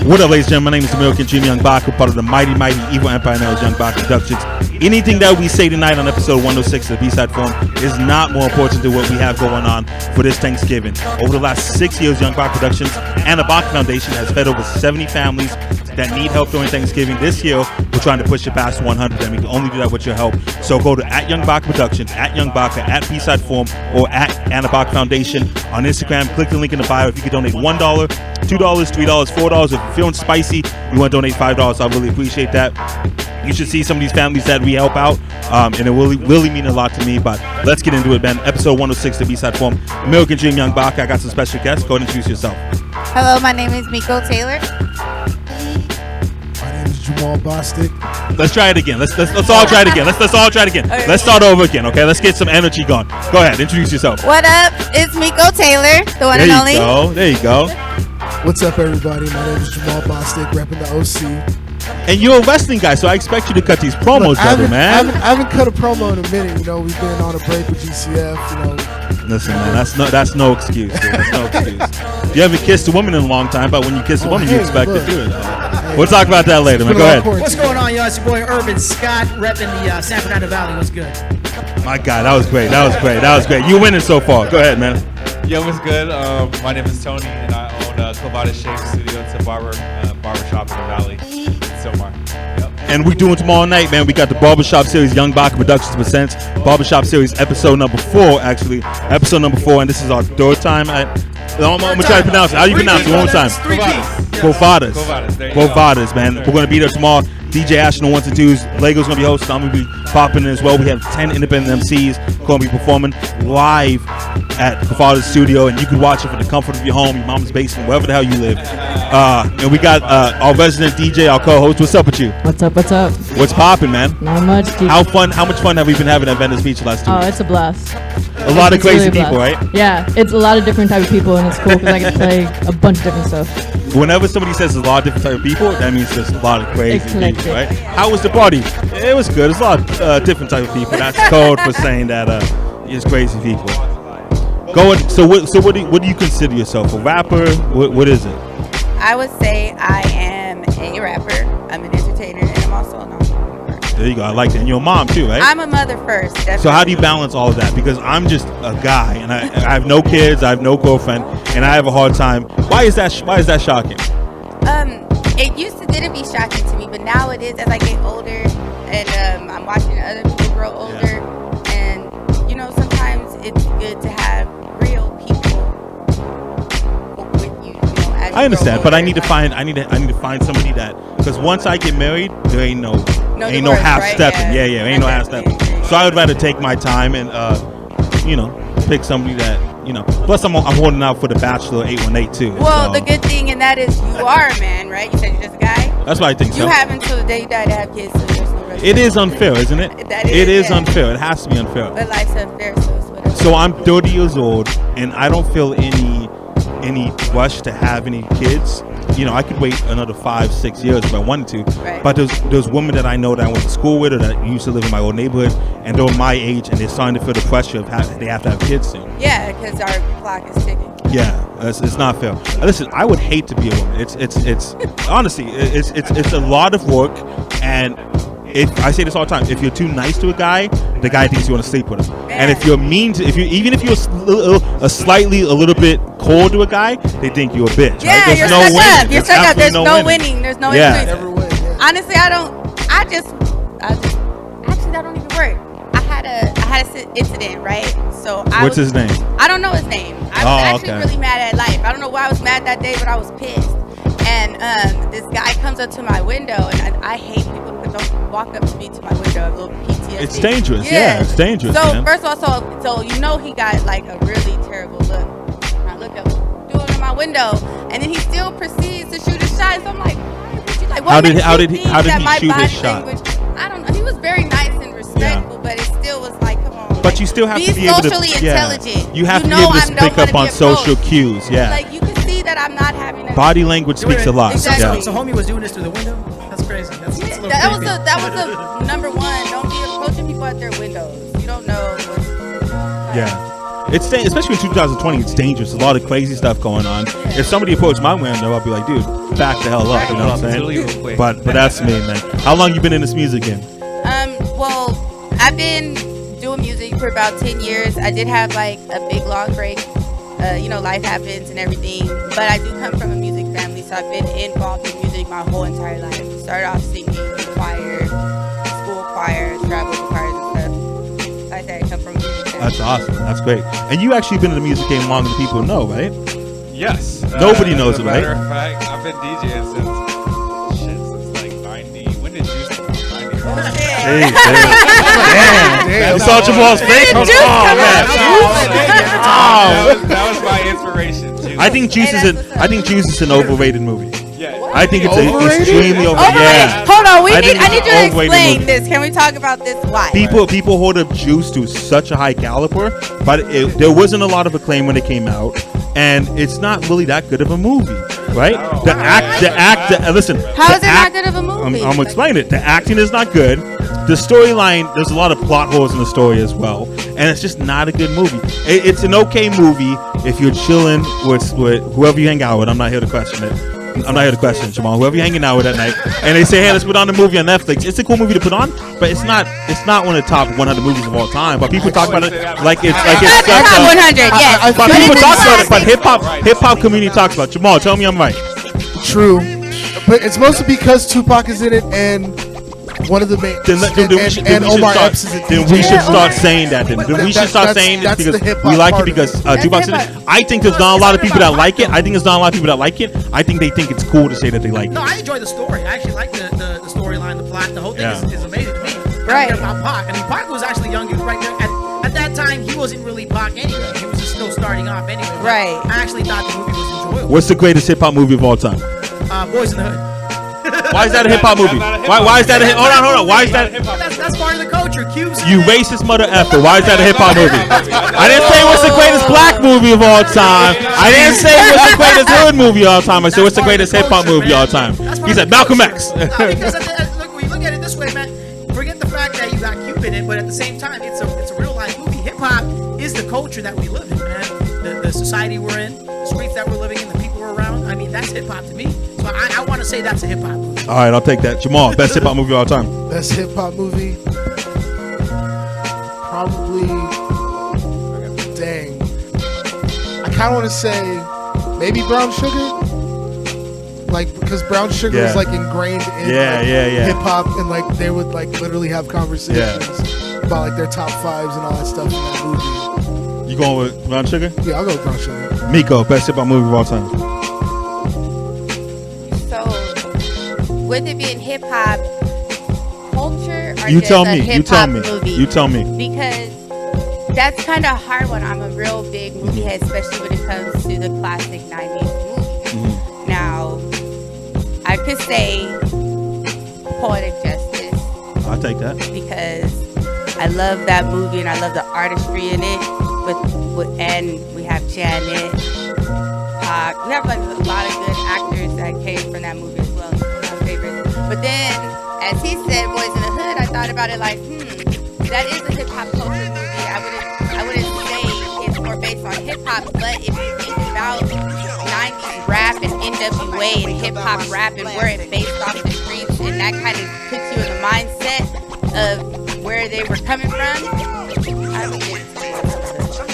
What up, ladies and gentlemen? My name is American Dream Young Baca, part of the mighty evil empire known as Young Baca Productions. Anything that we say tonight on episode 106 of the BSide Forum is not more important than what we have going on for this Thanksgiving. Over the last 6 years, Young Baca Productions and the Baca Foundation has fed over 70 families that need help during Thanksgiving. This year, we're trying to push it past 100, and we can only do that with your help. So go to Young Baca Productions, Young Baca, BSide Forum, or Anna Baca Foundation on Instagram. Click the link in the bio if you can donate $1, $2, $3, $4. If you're feeling spicy, you want to donate $5. I really appreciate that. You should see some of these families that we help out, and it really mean a lot to me. But let's get into it, man. Episode 106 of BSide Forum. American Dream Young Baca. I got some special guests. Go ahead and introduce yourself. Hello, my name is Meeko Taylor. My name is Jamal Bostick. Let's try it again. Let's all try it again. Let's all try it again. Okay. Let's start over again, okay? Let's get some energy going. Go ahead, introduce yourself. What up? It's Meeko Taylor, the one and only. There you go. What's up, everybody? My name is Jamal Bostick, repping the OC. And you're a wrestling guy, so I expect you to cut these promos, Look, brother, man. I haven't cut a promo in a minute. You know, we've been on a break with GCF. Listen, man, that's no excuse. Dude. That's no excuse. You haven't kissed a woman in a long time, but when you kiss a woman, you expect to do it. We'll talk about that later, man. Go ahead. What's going on, y'all? It's your boy Irvin Scott, repping the San Fernando Valley. What's good? My God, that was great. You winning so far. Go ahead, man. Yo, what's good? My name is Tony, and I own Clavada Shave Studio. It's a barbershop in the Valley. So far. Yep. And we're doing tomorrow night, man. We got the Barbershop Series, Young Baca Productions presents Barbershop Series episode number 4, actually. Episode number 4, and this is our third time at... I'm going to try to pronounce it. How do you pronounce it? One more time. Clavadas, man. We're going to be there tomorrow. DJ Ash on the 1s and 2s. Lego's going to be hosting. I'm going to be popping in as well. We have 10 independent MCs going to be performing live at Clavadas Studio, and you can watch it from the comfort of your home, your mom's basement, wherever the hell you live. And we got our resident DJ, our co-host. What's up with you? What's up? What's popping, man? Not much, dude. How much fun have we been having at Venice Beach the last 2 weeks? Oh, it's a blast. A lot of crazy really people, right? Yeah, it's a lot of different type of people, and it's cool because I get to play a bunch of different stuff. Whenever somebody says there's a lot of different type of people, that means there's a lot of crazy Eclectic. people, right? How was the party? It was good. There's a lot of different type of people. That's code for saying that it's crazy people. So what do you consider yourself? A rapper? What is it? I would say I am a rapper. I'm an entertainer, and I'm also an entrepreneur. There you go. I like that. And you're a mom too, right? I'm a mother first. Definitely. So how do you balance all of that? Because I'm just a guy, and I have no kids, I have no girlfriend, and I have a hard time. Why is that shocking? It didn't be shocking to me, but now it is as I get older, and I'm watching other people grow older, and sometimes it's good to have real people with you. As I understand, but older. I need to find somebody that, because once I get married, there ain't no divorce, half right? stepping. Yeah, ain't no half stepping. So I would rather take my time and pick somebody that Plus, I'm holding out for the Bachelor 818 too. Well, the good thing in that is you are a man, right? You said you're just a guy. That's what I think. You have until the day you die to have kids, so there's no rush. It is unfair, isn't it? It is unfair. It has to be unfair. But life's unfair, so it's whatever. So I'm 30 years old, and I don't feel any rush to have any kids. I could wait another 5-6 years if I wanted to. Right. But there's women that I know that I went to school with or that used to live in my old neighborhood, and they're my age, and they're starting to feel the pressure of they have to have kids soon. Yeah, because our clock is ticking. Yeah, it's not fair. Listen, I would hate to be a woman. It's honestly, it's a lot of work, and I say this all the time. If you're too nice to a guy, the guy thinks you want to sleep with him. Man. And if you're mean to, even if you're a little bit cold to a guy, they think you're a bitch. Yeah, right? you're stuck up. You're stuck up. There's no winning. There's no yeah. Honestly, I that don't even work. I had an incident, right? What's his name? I don't know his name. I was actually really mad at life. I don't know why I was mad that day, but I was pissed. And this guy comes up to my window, and I hate people who don't walk up to me to my window. A little PTSD. It's dangerous. Yeah, it's dangerous. So man. first of all, so he got like a really terrible look. And I look up, doing in my window, and then he still proceeds to shoot a shot. So I'm like, how did he shoot his shot? I don't know. He was very nice and respectful, but it still was like, come on. But you still have to be able to socially intelligent. You have to be able to pick up on social cues. Yeah. Like you can see that I'm not having. Body language speaks a lot. Exactly. Yeah. So homie was doing this through the window. That's crazy. That was the number one. Don't be approaching people at their windows. You don't know. Yeah. It's especially in 2020. It's dangerous. A lot of crazy stuff going on. If somebody approached my window, I'd be like, dude, back the hell up. You know what I'm saying? But that's me, man. How long you been in this music game? Well, I've been doing music for about 10 years. I did have like a big long break. Life happens and everything. But I do come from a music family, so I've been involved in music my whole entire life. Started off singing in choir, school choir, travel choirs and stuff. Like that, I come from a music family. That's awesome. That's great. And you actually been in the music game longer than people know, right? Yes. Nobody knows it, right? Matter of fact, I've been DJing since like 90. When did Juice come out? 90. Damn. You saw Jamal's face? Come on, man. That was my inspiration. Juice. I think Juice is an overrated movie. Yeah. I think it's Overrated? extremely overrated. Yeah. Hold on, I I think need you it's to an overrated explain movie. this. Can we talk about this? Why? People hold up Juice to such a high caliber, but there wasn't a lot of acclaim when it came out, and it's not really that good of a movie, right? No. The act. Listen. How the is it not good of a movie? I'm explaining it. The acting is not good. The storyline, there's a lot of plot holes in the story as well, and it's just not a good movie. It's an okay movie if you're chilling with whoever you hang out with. I'm not here to question it. I'm not here to question it, Jamal. Whoever you're hanging out with at night, and they say, "Hey, let's put on the movie on Netflix." It's a cool movie to put on, but it's not one of the top 100 movies of all time. But people talk about it like it's Top such a. 100, yes. But people talk about it. But hip hop community talks about it. Jamal, tell me I'm right. True, but it's mostly because Tupac is in it and one of the main and Omar Epps is in it. Then we should start saying that. Then we should start saying it because we like it because Tupac's in it. I think there's not a lot of people that like it. I think there's not a lot of people that like it. I think they think it's cool to say that they like No, it. I enjoy the story. I actually like the storyline, the plot. The whole thing Yeah. is amazing to me. Right. About Pac. I mean, Pac was actually young right there. At that time, he wasn't really Pac anyway. He was just still starting off anyway. But Right. I actually thought the movie was enjoyable. What's the greatest hip hop movie of all time? Boys in the Hood. Why is that a hip hop movie? Why is that a hip? Hold on. Why is that? That's part of the culture. Cubes. You racist mother effer. Why is that a hip hop movie? I didn't say what's the greatest black movie of all time. I didn't say what's the greatest hood movie of all time. I said what's the greatest hip hop movie of all time. He said Malcolm X. No, because look, when you look at it this way, man, forget the fact that you got Cube in it, but at the same time, it's a real life movie. Hip hop is the culture that we live in, man. The society we're in, the streets that we're living in, the people we're around. I mean, that's hip hop to me. So I want to say that's a hip hop movie. All right, I'll take that. Jamal, best hip hop movie of all time. Best hip hop movie, probably. Dang, I kind of want to say maybe Brown Sugar, like because Brown Sugar is like ingrained in hip hop, and like they would like literally have conversations about like their top fives and all that stuff in that movie. You going with Brown Sugar? Yeah, I'll go with Brown Sugar. Meeko, best hip hop movie of all time. So, with it being hip hop culture, or You just tell a me. You hip tell hop me. movie? You tell me. Because that's kind of a hard one. I'm a real big movie head, especially when it comes to the classic 90s movies. Mm-hmm. Now, I could say Poetic Justice I'll take that. because I love that movie and I love the artistry in it. And we have Janet, Pac. We have like a lot of good actors that came from that movie as well. It's one of my favorites. But then, as he said, Boys in the Hood, I thought about it like, that is a hip hop culture movie. I wouldn't say it's more based on hip hop, but if you think about 90s rap and NWA and hip hop rap and where it based off the streets, and that kind of puts you in the mindset of where they were coming from, I would get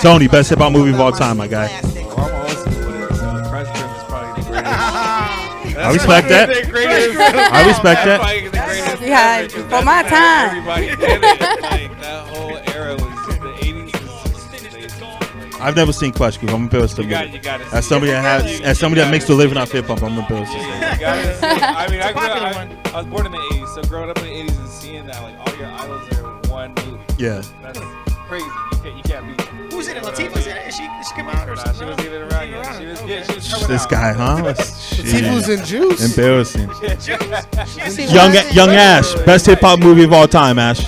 Tony, best hip hop movie of all time, my guy. I'm old school with it, so Fresh Prince is probably the greatest. I respect that. I respect that. Yeah, for my time. Everybody did it. Like, that whole era was the 80s. I've never seen Clutch Group. I'm embarrassed to admit. You got As somebody that makes a living off hip hop, I'm embarrassed to say. I mean, I was born in the 80s, so growing up in the 80s and seeing that, like, all your idols are one movie. Yeah. That's crazy. You can't beat it. Who's in it? Latifah's in it? Did she come out or something? She wasn't even around yet. She was coming This out. guy, huh? Latifah was in Juice. Embarrassing. She Young was. Ash, best hip hop movie of all time, Ash.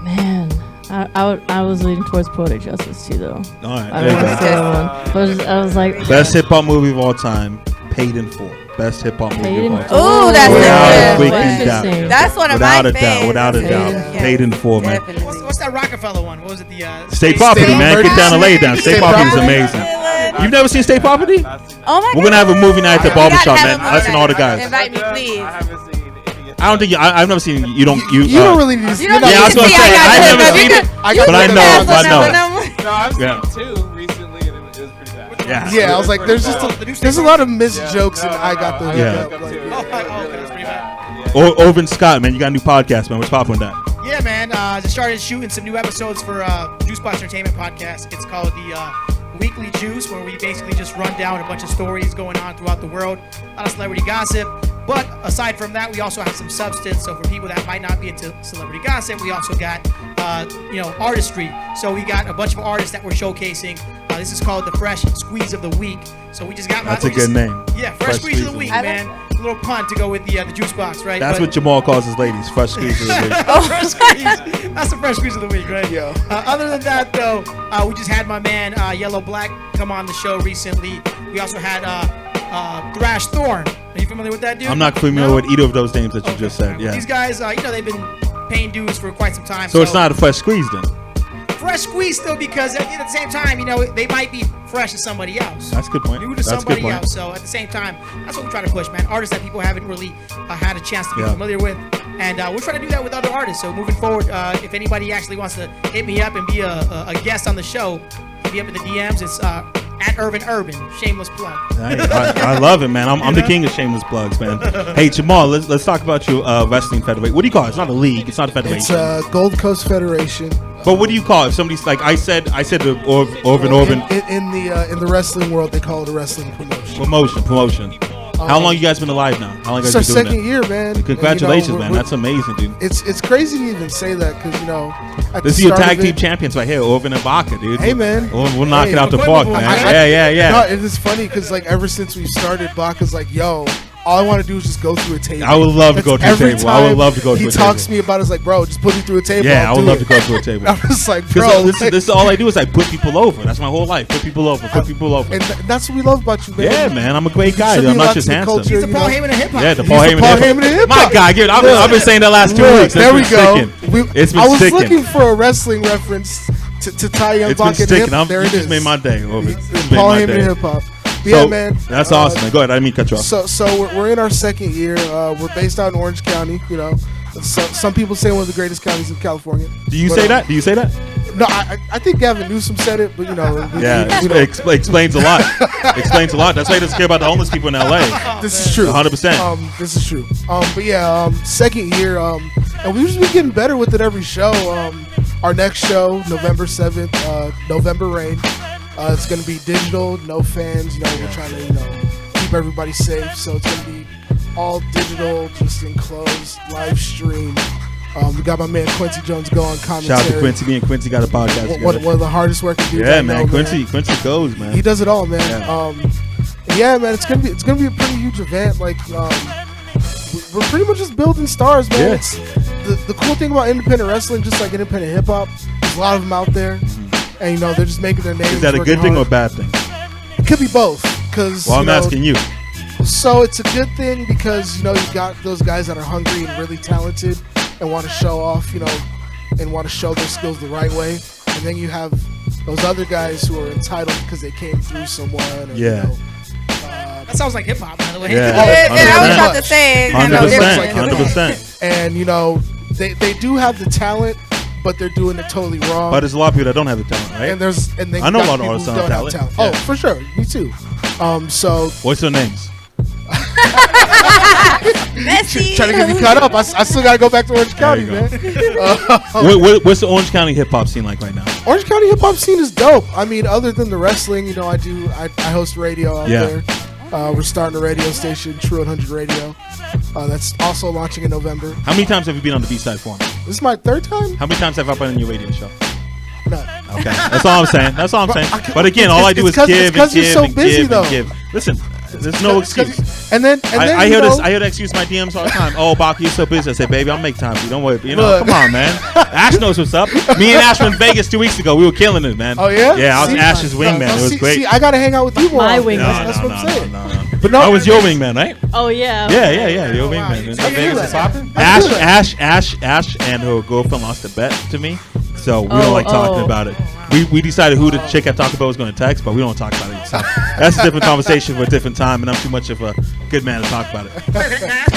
Man, I was leaning towards Poetic Justice too, though. All right, I there you don't go. know. But I was like, Best hip hop movie of all time, Paid in Full. Best hip hop movie of all time. Ooh, that's Without a a freaking doubt. That's one of my favorites. Without a doubt. Paid in full, man. What's that Rockefeller one? What was it? The State Property, man. Get down and lay down. State Property is amazing. You've never seen State Property? Oh my God. We're gonna have a movie night at the barbershop, man. Us and all the guys. Invite me, please. I haven't seen any. I don't think I've never seen it. You don't really need to see it. Yeah, I was gonna say I've never seen it, but I know. No, I've seen 2 recently, and it was pretty bad. Yeah, I was like, there's a lot of missed jokes, and I got the hookup. that's pretty bad. Irvin Scott, man, you got a new podcast, man. What's poppin' with that? Yeah, man. Just started shooting some new episodes for Juicebox Entertainment Podcast. It's called the Weekly Juice, where we basically just run down a bunch of stories going on throughout the world, a lot of celebrity gossip. But aside from that, we also have some substance. So for people that might not be into celebrity gossip, we also got artistry. So we got a bunch of artists that we're showcasing. This is called the Fresh Squeeze of the Week. So we just got That's a good name. Yeah, Fresh Squeeze of the Week, man. A little pun to go with the juice box, right? That's what Jamal calls his ladies. Fresh Squeeze of the Week. Fresh Squeeze. That's the Fresh Squeeze of the Week, right? Yeah. Other than that, though, we just had my man Yellow Black come on the show recently. We also had Thrash Thorn. Are you familiar with that dude? I'm not familiar with either of those names that you just said. Yeah. These guys, they've been paying dues for quite some time. So it's not a fresh squeeze then. Fresh squeeze still, because at the same time, they might be fresh to somebody else. That's a good point. New to somebody else. So at the same time, that's what we try to push, man. Artists that people haven't really had a chance to be familiar with. And we're trying to do that with other artists. So moving forward, if anybody actually wants to hit me up and be a guest on the show, hit me up in the DMs. It's at Irvin shameless plug. I love it, man. I'm the king of shameless plugs, man. Hey, Jamal, let's talk about your wrestling federation. What do you call it? It's not a league. It's not a federation. It's Gold Coast Federation. But what do you call it? If somebody's like, I said to Irvin. In the wrestling world, they call it a wrestling promotion. Promotion. How long you guys been alive now? How long you guys it's our been doing second year, man. Congratulations, man. That's amazing, dude. It's crazy to even say that because this is your tag team champions right here, Irvin and Baca, dude. Hey, man. We'll knock it out the park, man. Yeah. No, it is funny because ever since we started, Baca's like, yo, all I want to do is just go through a table. I would love to go through a table. I would love to go through a table. He talks to me about it. It's like, bro, just put me through a table. Yeah, I would love to go through a table. I was like, bro. This is all I do is I put people over. That's my whole life. Put people over. And that's what we love about you, man. Yeah, man. I'm a great guy. I'm not just handsome. He's the Paul Heyman of hip hop. Yeah, the Paul Heyman of hip hop. My God, I've been saying that last 2 weeks. There we go. It's been I was sticking. looking for a wrestling reference to tie in Baca and hip. There it is. You just made my day. Paul Heyman hip hop. Yeah, man. That's awesome, man. Go ahead. I didn't mean to cut you off. So we're in our second year. We're based out in Orange County. Some people say one of the greatest counties in California. Do you say that? No, I think Gavin Newsom said it, but explains a lot. Explains a lot. That's why he doesn't care about the homeless people in LA. This is true. 100%. This is true. But yeah, second year. And we've just been getting better with it every show. Our next show, November 7th, November Rain. It's going to be digital, no fans. We're trying to, keep everybody safe. So it's going to be all digital, just enclosed, live stream. We got my man Quincy Jones going commentary. Shout out to Quincy. Me and Quincy got a podcast. One of the hardest working dudes. Yeah, man. Quincy goes, man. He does it all, man. Yeah, man. It's gonna be a pretty huge event. Like, we're pretty much just building stars, man. Yeah. It's the cool thing about independent wrestling, just like independent hip hop. There's a lot of them out there. And they're just making their names. Is that a good thing or a bad thing? It could be both. Cause I'm asking you. So it's a good thing because you've got those guys that are hungry and really talented and want to show off, and want to show their skills the right way. And then you have those other guys who are entitled because they came through someone. Or, that sounds like hip hop, by the way. Yeah, I was about to say 100%. And they do have the talent. But they're doing it totally wrong. But there's a lot of people that don't have the talent, right? And I know a lot of artists don't have talent. Oh, for sure. Me too. So what's their names? Trying to get me caught up. I still got to go back to Orange County, man. What's the Orange County hip hop scene like right now? Orange County hip hop scene is dope. I mean, other than the wrestling, I host radio out there. We're starting a radio station, True 100 Radio. That's also launching in November. How many times have you been on the BSide Forum? This is my third time. How many times have I been on your radio show? None. Okay, that's all I'm saying. But again, all I do is give and give and give. Listen, There's no excuse. And then I hear this. I hear that excuse in my DMs all the time. Oh, Baca, you're so busy. I say, baby, I'll make time for you. Don't worry. You know, come on, man. Ash knows what's up. Me and Ash were in Vegas 2 weeks ago. We were killing it, man. Oh yeah. Yeah, I was Ash's wingman. It was great. See, I gotta hang out with you more. My wingman. That's what I'm saying. No. But no, I was your wingman, right? Oh yeah. Yeah. Your wingman. Vegas is popping. Ash, and her girlfriend lost a bet to me, so we don't like talking about it. We decided who the chick at Taco Bell was going to text, but we don't talk about it. So that's a different conversation for a different time, and I'm too much of a good man to talk about it.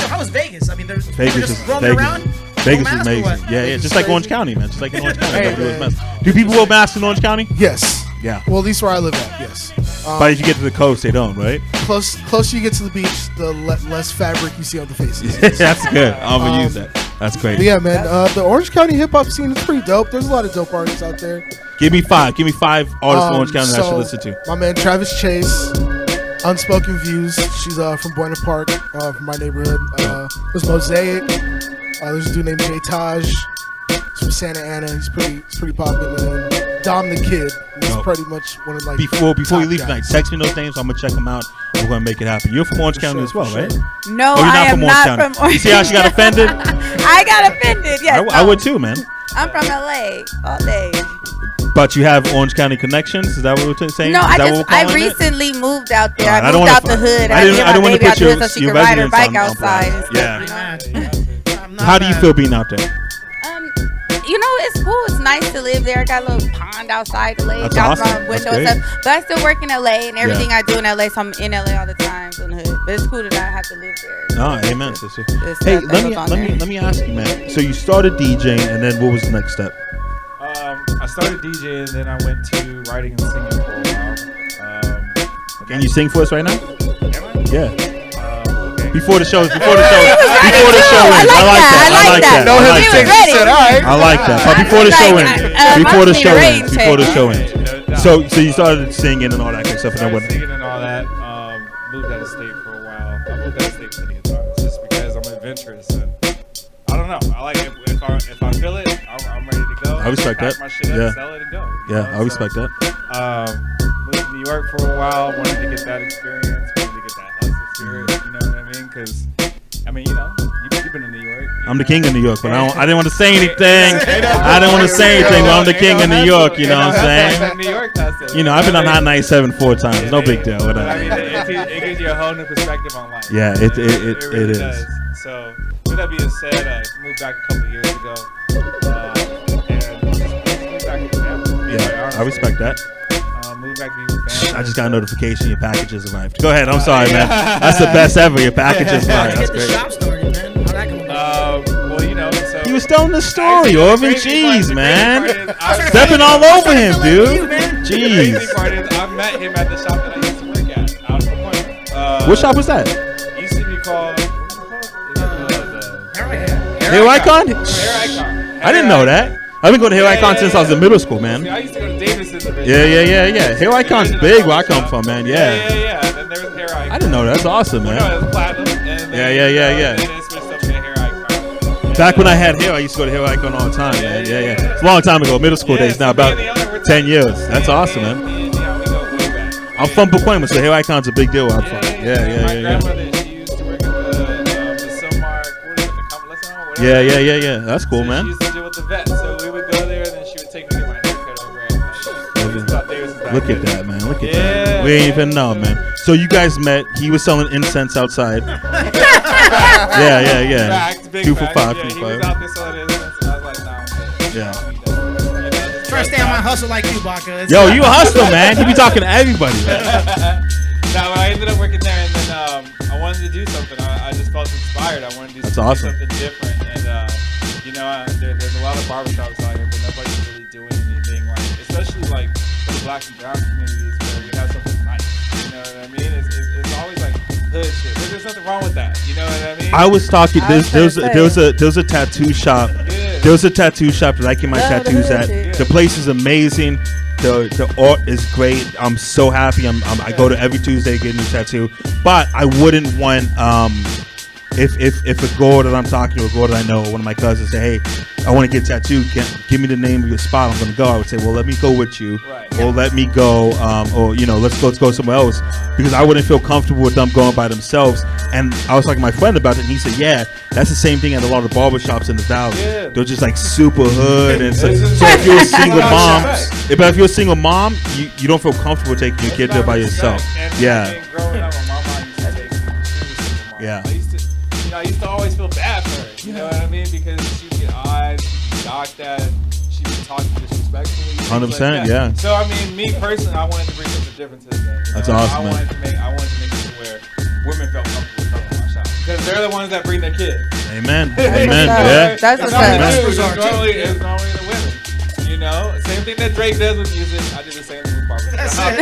How was Vegas? I mean, Vegas is amazing. Yeah, just like Orange County, man. Just like in Orange County. Do people wear masks in Orange County? Yes. Yeah. Well, at least where I live at, yes. But as you get to the coast, they don't, right? Closer you get to the beach, the less fabric you see on the faces. That's good. I'm gonna use that. That's great. Yeah, man. The Orange County hip hop scene is pretty dope. There's a lot of dope artists out there. Give me five artists from Orange County that I should listen to. My man Travis Chase, Unspoken Views. She's from Buena Park, from my neighborhood. There's Mosaic. There's a dude named Jay Taj. He's from Santa Ana. He's pretty popular. And Dom the Kid. He's pretty much one of before you leave tonight, text me those names. I'm gonna check them out. We're gonna make it happen. You're from Orange County as well, right? No, you're I am not from Orange County. You see how she got offended? I got offended. Yes, I would too, man. I'm from LA all day. But you have Orange County connections? Is that what we're saying? No, I recently moved out there. Right, I moved out the hood. I didn't want to put your so she could ride her bike outside. Yeah. How do you feel being out there? You know, it's cool. It's nice to live there. I got a little pond outside the lake. That's Got awesome. my window and stuff. But I still work in LA, and everything I do in LA, so I'm in LA all the time from the hood. But it's cool that I have to live there. Oh, amen, sister. Hey, let me ask you, man. So you started DJing, and then what was the next step? I started DJing, and then I went to writing and singing for a while. Can you sing for us right now? Am I? Yeah. Okay. Before the show ends. I like that. No hesitation. Said, all right. I like that. But before the show ends. So you started singing and all that kind of stuff. And then singing and all that. Moved out of state for a while. I moved out of state plenty of times just because I'm adventurous. And I don't know. I like it. If I feel it, I'm ready to go. I respect that. My shit up, sell it and go. Yeah, I respect that. Moved to New York for a while. Wanted to get that experience. Wanted to get that hustle spirit. You know what I mean? Because I mean, you've been in New York. I'm the king of New York, but I didn't want to say anything. I didn't want to say anything, but I'm the king of New York. You know what I'm saying? New York hustle. You know, I've been on Hot 97 4 times. No big deal. Whatever. I mean, it gives you a whole new perspective on life. Yeah, it really is. Does. So, with that being said, I moved back a couple years ago, and moved back to family. Yeah, I respect that. Moved back to be with family. I just got a notification your packages arrived. Go ahead. I'm sorry, man. That's the best ever. Your packages arrived. That's Get the great. shop started, man. How'd that come about? Well, so He was telling the story, Irvin. Jeez, man. Stepping Stepping all over him, dude. The crazy Jeez. part is I met him at the shop that I used to work at out in Point. What shop was that? It used to be called Hair Icon? Hair Icon. I didn't know that. I've been going to Hair Icon since I was in middle school, man. I used to go to Davis's division. Yeah. Hair Icon's big where I come from, man. Yeah. And then there was Hair Icon. I didn't know that. That's awesome, No, man. it was platinum. And then, Yeah. And then it switched up to Hair Icon. Back when I had hair, I used to go to Hair Icon all the time, man. Yeah. It's a long time ago, middle school days now, about 10 years. That's awesome, man. Yeah, we go way back. I'm from Pacoima, so Hair Icon's a big deal where I'm from. My Yeah. grandmother, she used to work at the Silmark, what is it, the convalescent home, whatever. Yeah. That's cool, So man. She used to deal with the vet, so we would go there, and then she would take me to get my haircut over at Look at that, man. Look at Yeah, that. We ain't even know, man. So you guys met. He was selling incense outside. Yeah. Facts, big 2 for facts. $5. Yeah, 2 he for was $5. out there selling incense, and I was like, nah, I'm good. Yeah. Try to stay on my hustle like you, Baca. Yo, you a hustler, man. You be talking to everybody, man. Now, I ended up working there, and then I wanted to do something. I just felt inspired. I wanted to do That's awesome. something different. And, there's a lot of barbershops out here, but nobody's really doing anything, especially for the black and brown communities where we have something nice. You know what I mean? It's always hood shit. There's nothing wrong with that. You know what I mean? I was talking. There was a tattoo shop. Yeah. There was a tattoo shop that I get my tattoos at. The place is amazing. The art is great. I'm so happy. I go to every Tuesday to get a new tattoo. But I wouldn't want if a girl that I'm talking to, a girl that I know, one of my cousins say, hey, I want to get tattooed. Give me the name of your spot. I'm going to go. I would say, well, let me go with you, or let me go, or let's go somewhere else, because I wouldn't feel comfortable with them going by themselves. And I was talking to my friend about it, and he said, yeah, that's the same thing at a lot of barbershops in the Valley. Yeah. They're just like super hood, and so if you're a single mom, if you're a single mom, you don't feel comfortable taking your kid there by yourself. And growing up, my mom used to take me. Yeah. I used to always feel bad for her. You know what I mean? Because she'd get eyes, she'd be docked at, she'd be talking disrespectfully. 100%, yeah. So I mean, me personally, I wanted to bring something different to the game. That's awesome, I wanted to make it to where women felt comfortable coming to my shop, because they're the ones that bring their kid. Amen. Amen. Yeah. That's what's up. It's normally the women. You know, same thing that Drake does with music. I did the same thing with barbershop.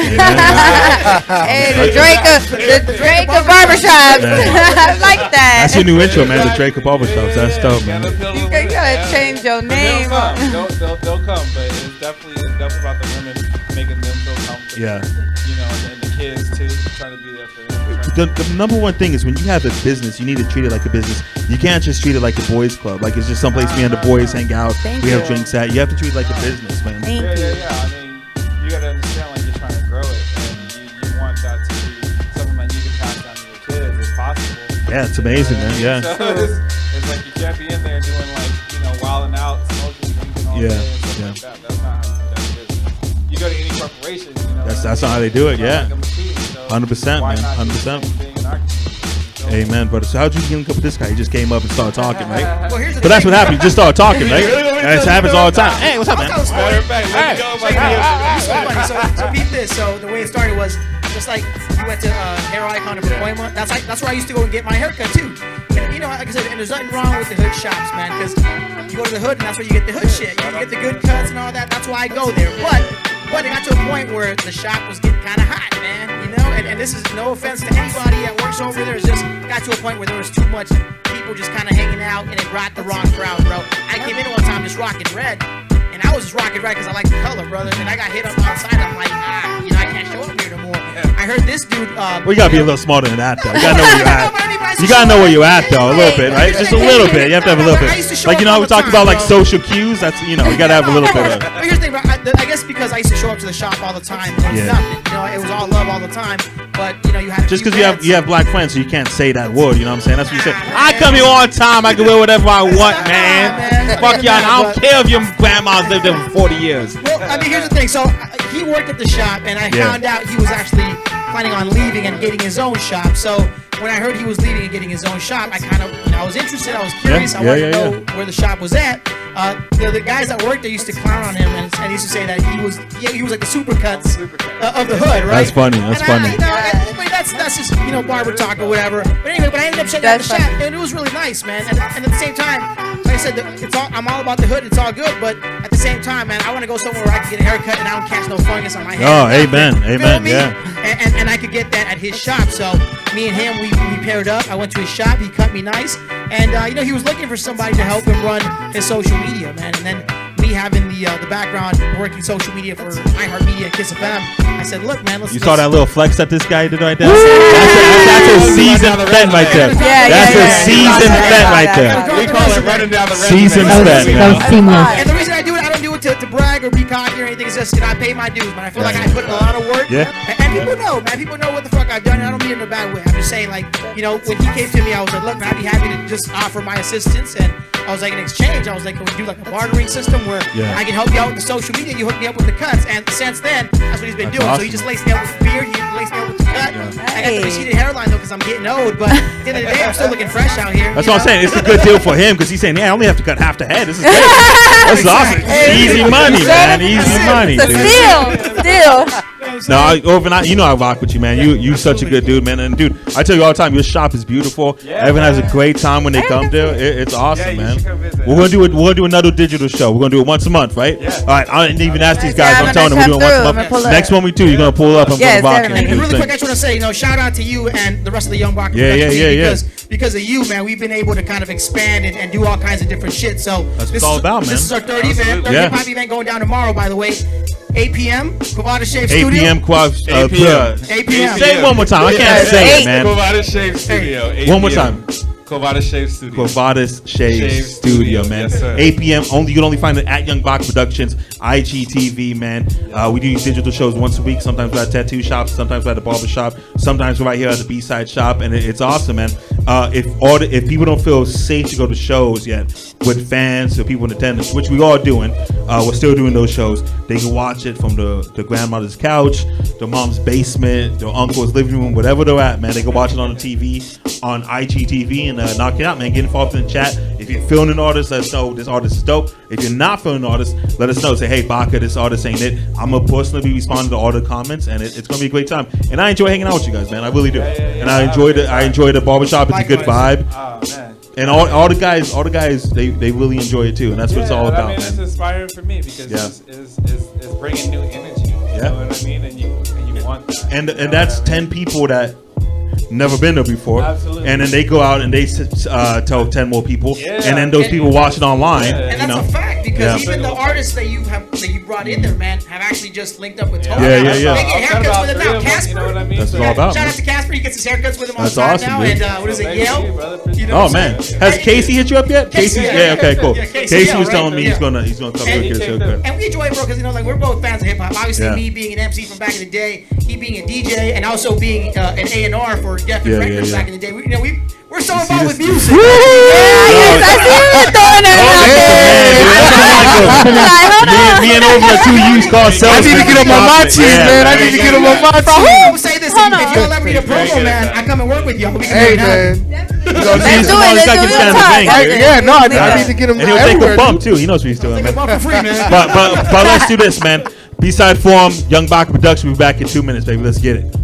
Hey, the Drake of barbershops. I like that. That's your new intro, man. The Drake of barbershops. That's dope, man. You gotta change your name. They'll come, but it's definitely about the women making them feel comfortable. Yeah. You know, and the kids too, trying to be there for them. The number one thing is when you have a business, you need to treat it like a business. You can't just treat it like a boys club. Like it's just someplace me and the boys hang out. We have drinks at. You have to treat it like a business, man. Thank you. Yeah. I mean, you gotta understand, like, you're trying to grow it, and you want that to be something that you can pass down to your kids if possible. Yeah, it's amazing, man. Yeah. So it's like you can't be in there doing wilding out, smoking, drinking all day and stuff like that. That's not how you do business. You go to any corporation, that's not how they do it. Yeah. Like a machine, so 100%, man. 100%. Amen, brother. So how'd you link up with this guy? He just came up and started talking, right? Well, here's the but that's what happened. You just started talking, right? That happens all the time. Hey, what's up, man? Matter of fact, let's go. So peep this. So the way it started was just like you went to Hair Icon in Pacoima. That's where I used to go and get my haircut too. And like I said, and there's nothing wrong with the hood shops, man, because you go to the hood and that's where you get the hood shit. You get the good cuts and all that. That's why I go there. But it got to a point where the shop was getting kind of hot, man. And this is no offense to anybody that works over there. It's just got to a point where there was too much people just kind of hanging out, and it brought the wrong crowd, bro. I came in one time just rocking red, and I was just rocking red because I like the color, brother. And I got hit up outside. I'm like, I can't show up here no more. I heard this dude. Well, you gotta be a little smarter than that, though. You gotta know where you're at. You gotta know where you're at, though, a little bit, right? Just a little bit. You have to have a little bit. Like, how we talk about like social cues. That's you gotta have a little bit of. But here's the thing, I guess because I used to show up to the shop all the time, there was nothing. It was all love all the time. But you had just because you have black friends, so you can't say that word. You know what I'm saying? That's what you say. I come here all the time. I can wear whatever I want, man. Fuck y'all. I don't care if your grandma's lived there for 40 years. Well, I mean, here's the thing. So he worked at the shop, and I found out he was actually planning on leaving and getting his own shop. So when I heard he was leaving and getting his own shop, I kind of, I was interested. I was curious. I wanted to know where the shop was at. The guys that worked there used to clown on him, and used to say that he was like the supercuts of the hood, right? That's funny. That's funny. That's just barber talk or whatever. But anyway, I ended up checking out the shop, and it was really nice, man. And at the same time, like I said, I'm all about the hood. It's all good, but at the same time, man, I want to go somewhere where I can get a haircut and I don't catch no fungus on my head. Oh, amen, yeah. And I could get that at his shop. So me and him, we paired up. I went to his shop. He cut me nice, and he was looking for somebody to help him run his social media, man. And then me having the background working social media for iHeartMedia and Kiss FM, I said, look, man, let's. You saw that little flex that this guy did right there? That's a seasoned vet right there. That's a seasoned vet right there. We call it running down the seasoned vet. That was seamless. And the reason I do it, I don't do it to brag or be cocky or anything. It's just I pay my dues, man. I feel like I put in a lot of work. Yeah. And people know, man. People know what the fuck I've done. And I don't mean it in a bad way. I'm just saying, like, when he came to me, I was like, look, man, I'd be happy to just offer my assistance. And I was like, in exchange, I was like, can we do like a bartering system where I can help you out with the social media, you hook me up with the cuts. And since then, that's what he's been doing. Awesome. So he just laced me up with the beard, he laced me up with the cut. I got the receded hairline though because I'm getting old, but at the end of the day, I'm still looking fresh out here. That's what I'm saying. It's a good deal for him because he's saying, I only have to cut half the head. This is great. That's awesome. Easy money, man. Easy money. Still. No, Irvin, I rock with you, man. You such a good dude, man. And dude, I tell you all the time, your shop is beautiful. Everyone has a great time when they come there. It's awesome, man. We're gonna do another digital show. We're gonna do it once a month, right? Yeah. All right. I didn't even ask these guys. I'm telling them we're doing it once a month. Next one we do, you're gonna pull up. I'm gonna rock it. And really quick, I just want to say, shout out to you and the rest of the Young Baca because of you, man, we've been able to kind of expand and do all kinds of different shit. So that's what it's all about, man. This is our third event. Third hip-hop event going down tomorrow, by the way. 8 p.m. Quavada Shave Studio. 8 p.m. 8 p.m. Say it one more time. I can't say it, man. Quavada Shave Studio. One more time. Covada Shave Studio. Covada Shave Studio, man. Yes, 8 p.m. You can only find it at Young Baca Productions, IGTV, man. We do these digital shows once a week. Sometimes we're at tattoo shops, sometimes we're at the barber shop, sometimes we're right here at the B-side shop, and it's awesome, man. If people don't feel safe to go to shows yet with fans or people in attendance, which we are doing, we're still doing those shows. They can watch it from the grandmother's couch, the mom's basement, the uncle's living room, whatever they're at, man. They can watch it on the TV, on IGTV, and knock it out, man. Get involved in the chat. If you're feeling an artist, let us know this artist is dope. If you're not feeling an artist, let us know. Say, hey, Baca, this artist ain't it. I'm gonna personally be responding to all the comments, and it's gonna be a great time. And I enjoy hanging out with you guys, man. I really do. And I enjoy the barbershop. It's a good vibe. Oh man. And all the guys, they really enjoy it too, and that's what it's all about, I mean, man. it's inspiring for me because it's bringing new energy. You know what I mean? And you want that. And that's 10 people that never been there before. Absolutely. And then they go out and they tell 10 more people, Yeah. and then those people watch it online. And that's a fact because even the artists that you brought in there, man, have actually just linked up with Tony. Yeah. They get haircuts with him now. Casper, you know what I mean? That's what it's all about. Shout out to Casper. He gets his haircuts with him all the That's time awesome, now. dude. And what is it, Yale? You know Oh what I'm man, saying? has Casey hit you up yet? Casey, yeah, okay, cool. yeah, Casey was right? telling me he's gonna come And get his haircut. And we enjoy it, bro, because like we're both fans of hip hop. Obviously, Yeah. me being an MC from back in the day, he being a DJ, and also being an A&R for Geffen Records back in the day. We're so involved with music. I see you throwing it out there. Me and over at 2 used car sales. I need to get on my team, man. I need to get on my team. I will say this: if y'all ever need a promo, man, I come and work with y'all. Hey, man. Let's do it. Yeah, no, I need to get him And he'll take everywhere. a bump too. He knows what he's doing, man. For free, man. But let's do this, man. B-side Forum, Young Baca Productions. We'll be back in 2 minutes, baby. Let's get it.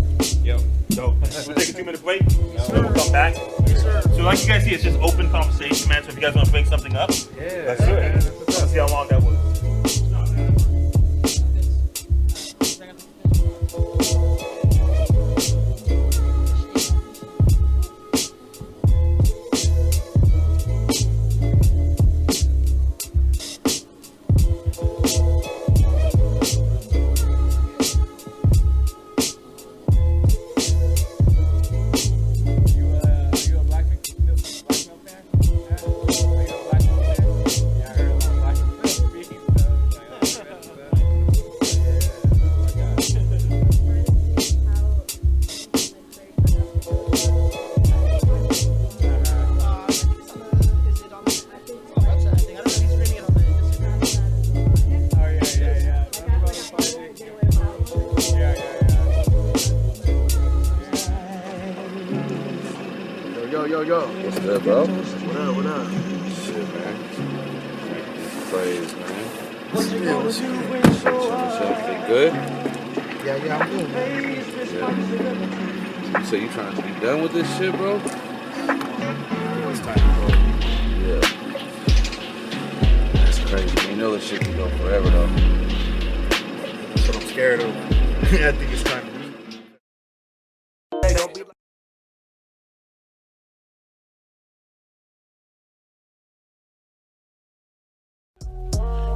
Yo. So we'll take a 2 minute break. So we'll come back. So like you guys see, it's just open conversation, man. So if you guys want to bring something up, let's do it. Let's see how long that was. Yo. What's good, bro? What up? Shit, man. Praise, man. Everything good? Yeah, I'm good. Yeah. So you trying to be done with this shit, bro? It's time to go. Yeah. That's crazy. You know this shit can go forever, though. That's what I'm scared of. I think it's time to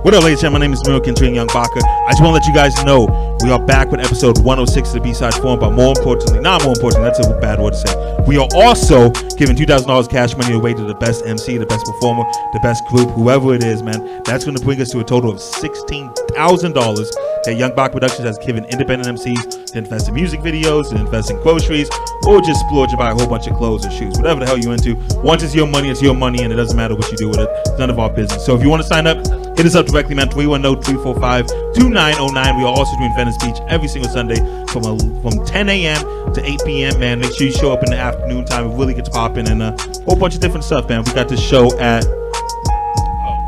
What up, ladies and gentlemen? My name is Meeko Taylor, Young Baca. I just want to let you guys know we are back with episode 106 of the B-side Forum, but not more importantly, that's a bad word to say. We are also giving $2,000 cash money away to the best MC, the best performer, the best group, whoever it is, man. That's going to bring us to a total of $16,000 that Young Baca Productions has given independent MCs to invest in music videos, to invest in groceries, or just splurge and buy a whole bunch of clothes or shoes, whatever the hell you're into. Once it's your money, and it doesn't matter what you do with it. It's none of our business. So if you want to sign up, hit us up directly, man. 310-345-2909. We are also doing Venice Beach every single Sunday from 10 a.m. to 8 p.m., man. Make sure you show up in the afternoon time. It really gets popping and a whole bunch of different stuff, man. We got this show at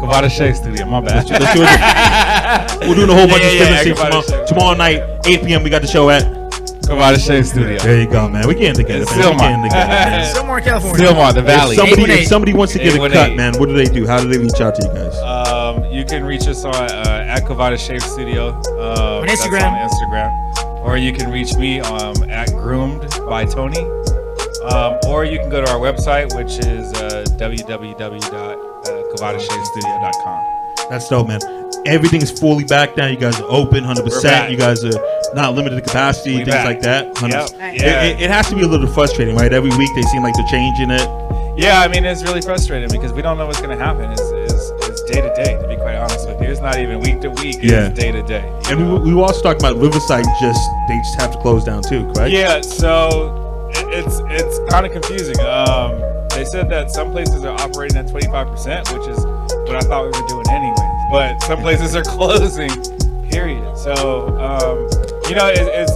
Covada Shave Studio. My bad. Let's do it. We're doing a whole bunch of different things tomorrow night, 8 p.m. We got the show at Covada Shave Studio. There you go, man. We getting together, man. Stillmore, California. Stillmore, the Valley. If somebody wants to get a cut, man, what do they do? How do they reach out to you guys? You can reach us on at Covada Shave Studio on Instagram. That's on Instagram, or you can reach me at Groomed by Tony, or you can go to our website, which is www.covadashavestudio.com. That's dope, man. Everything's fully back now. You guys are open, 100%. You guys are not limited to capacity, things like that. Yep. It has to be a little frustrating, right? Every week they seem like they're changing it. Yeah, I mean, it's really frustrating because we don't know what's going to happen. It's day to day, to be quite honest with you. It's not even week to week. It's day to day. And we also talked about Riverside. They just have to close down too, correct? Yeah. So it's kind of confusing. They said that some places are operating at 25%, which is what I thought we were doing anyway. But some places are closing. Period. So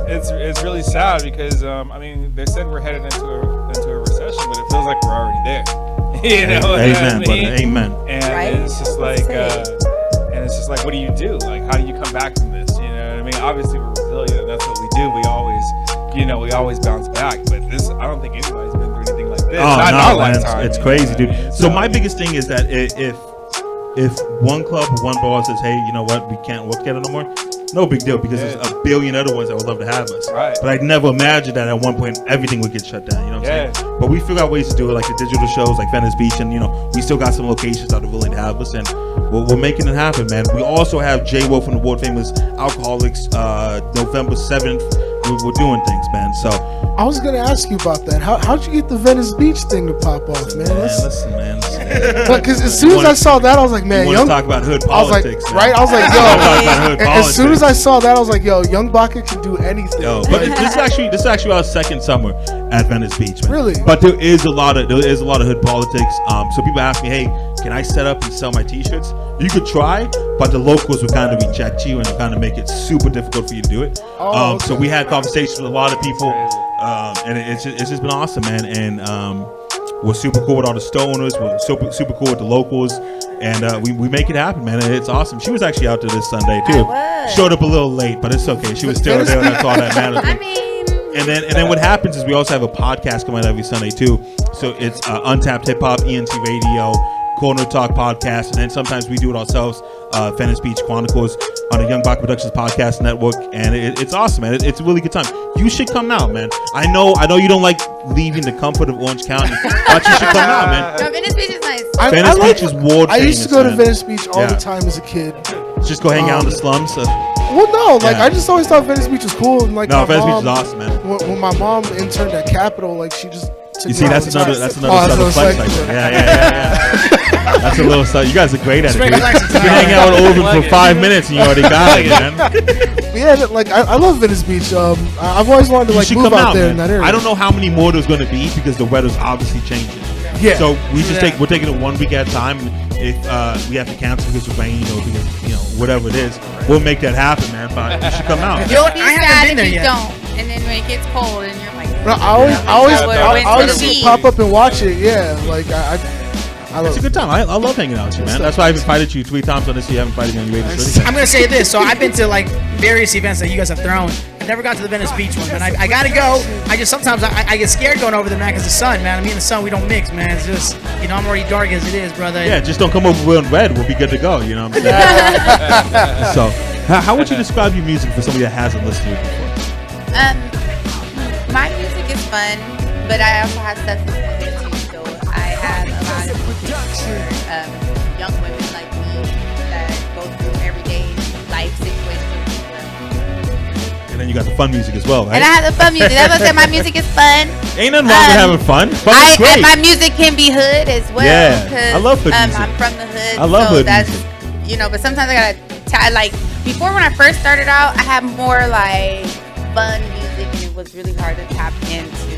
it's really sad because I mean, they said we're headed into a recession, but it feels like we're already there. You know, amen, brother. Amen. And it's just like, what do you do? Like, how do you come back from this? You know what I mean? Obviously, we're resilient, and that's what we do. We always bounce back. But this, I don't think anybody's been through anything like this. Oh, not in our lifetime. It's crazy, dude. So my biggest thing is that if one club or one bar says, hey, you know what, we can't work together no more, no big deal, because there's a billion other ones that would love to have us. Right. But I'd never imagined that at one point everything would get shut down. You know what I'm saying? But we figure out ways to do it, like the digital shows, like Venice Beach, and we still got some locations that are willing to have us, and we're making it happen, man. We also have J Wolf from the world famous Alcoholics, November 7th. We're doing things, man. So I was gonna ask you about that. How'd you get the Venice Beach thing to pop off, man? Listen, man. Because as soon as I saw that, I was like, man, you want to talk about hood politics, I was like, yo. As soon as I saw that, I was like, yo, Young Baca can do anything. But this is actually our second summer at Venice Beach, man. Really? But there is a lot of hood politics. So people ask me, hey, can I set up and sell my T-shirts? You could try, but the locals would kind of reject you and kind of make it super difficult for you to do it. So we had conversations with a lot of people, and it's just been awesome, man. And we're super cool with all the stoners. We're super cool with the locals, and we make it happen, man. And it's awesome. She was actually out there this Sunday too. Showed up a little late, but it's okay. She was still there, and that's all that matters. I mean, and then what happens is we also have a podcast coming out every Sunday too. So it's Untapped Hip Hop, ENT Radio, Corner Talk podcast, and then sometimes we do it ourselves, Venice Beach Chronicles on the Young Baca Productions podcast network, and it's awesome, man. It's a really good time. You should come out, man. I know you don't like leaving the comfort of Orange County, but you should come out, man. No, Venice Beach is nice. Venice Beach is world famous. I used to go to Venice Beach all the time as a kid. Just go hang out in the slums. Well, no, I just always thought Venice Beach was cool. And Venice Beach is awesome, man. When my mom interned at Capitol, she just. You see, that's another southern flex right there. Yeah. That's a little stuff. You guys are great at it. You hang out with Irvin for 5 minutes and you already got it, man. Yeah, I love Venice Beach. I've always wanted to move out there in that area. I don't know how many more there's going to be because the weather's obviously changing. Yeah. So we're taking it 1 week at a time. If we have to cancel because of rain or because whatever it is, we'll make that happen, man. But you should come out. You'll be sad if you don't, and then when it gets cold and you're like, no, I always pop up and watch it. Yeah, I love it's a good time. I love hanging out with you, man. That's why I've invited you 3 times on this. You haven't invited me on your radio. I'm gonna say this. So I've been to various events that you guys have thrown. I never got to the Venice Beach one, but I gotta go. I just sometimes I get scared going over there, man, because the sun, man. Me and the sun, we don't mix, man. It's just I'm already dark as it is, brother. Yeah, just don't come over wearing red. We'll be good to go. You know what I'm saying? So, how would you describe your music for somebody that hasn't listened to it before? My music is fun, but I also have substance in it too. So I have a lot of music for young women like me that go through everyday life situations. And then you got the fun music as well, right? And I have the fun music. That's what I said. My music is fun. Ain't nothing wrong with having fun. Fun's great. And my music can be hood as well. Yeah, I love hood music. I'm from the hood. I love hood music. But sometimes I gotta before when I first started out, I had more fun music, and it was really hard to tap into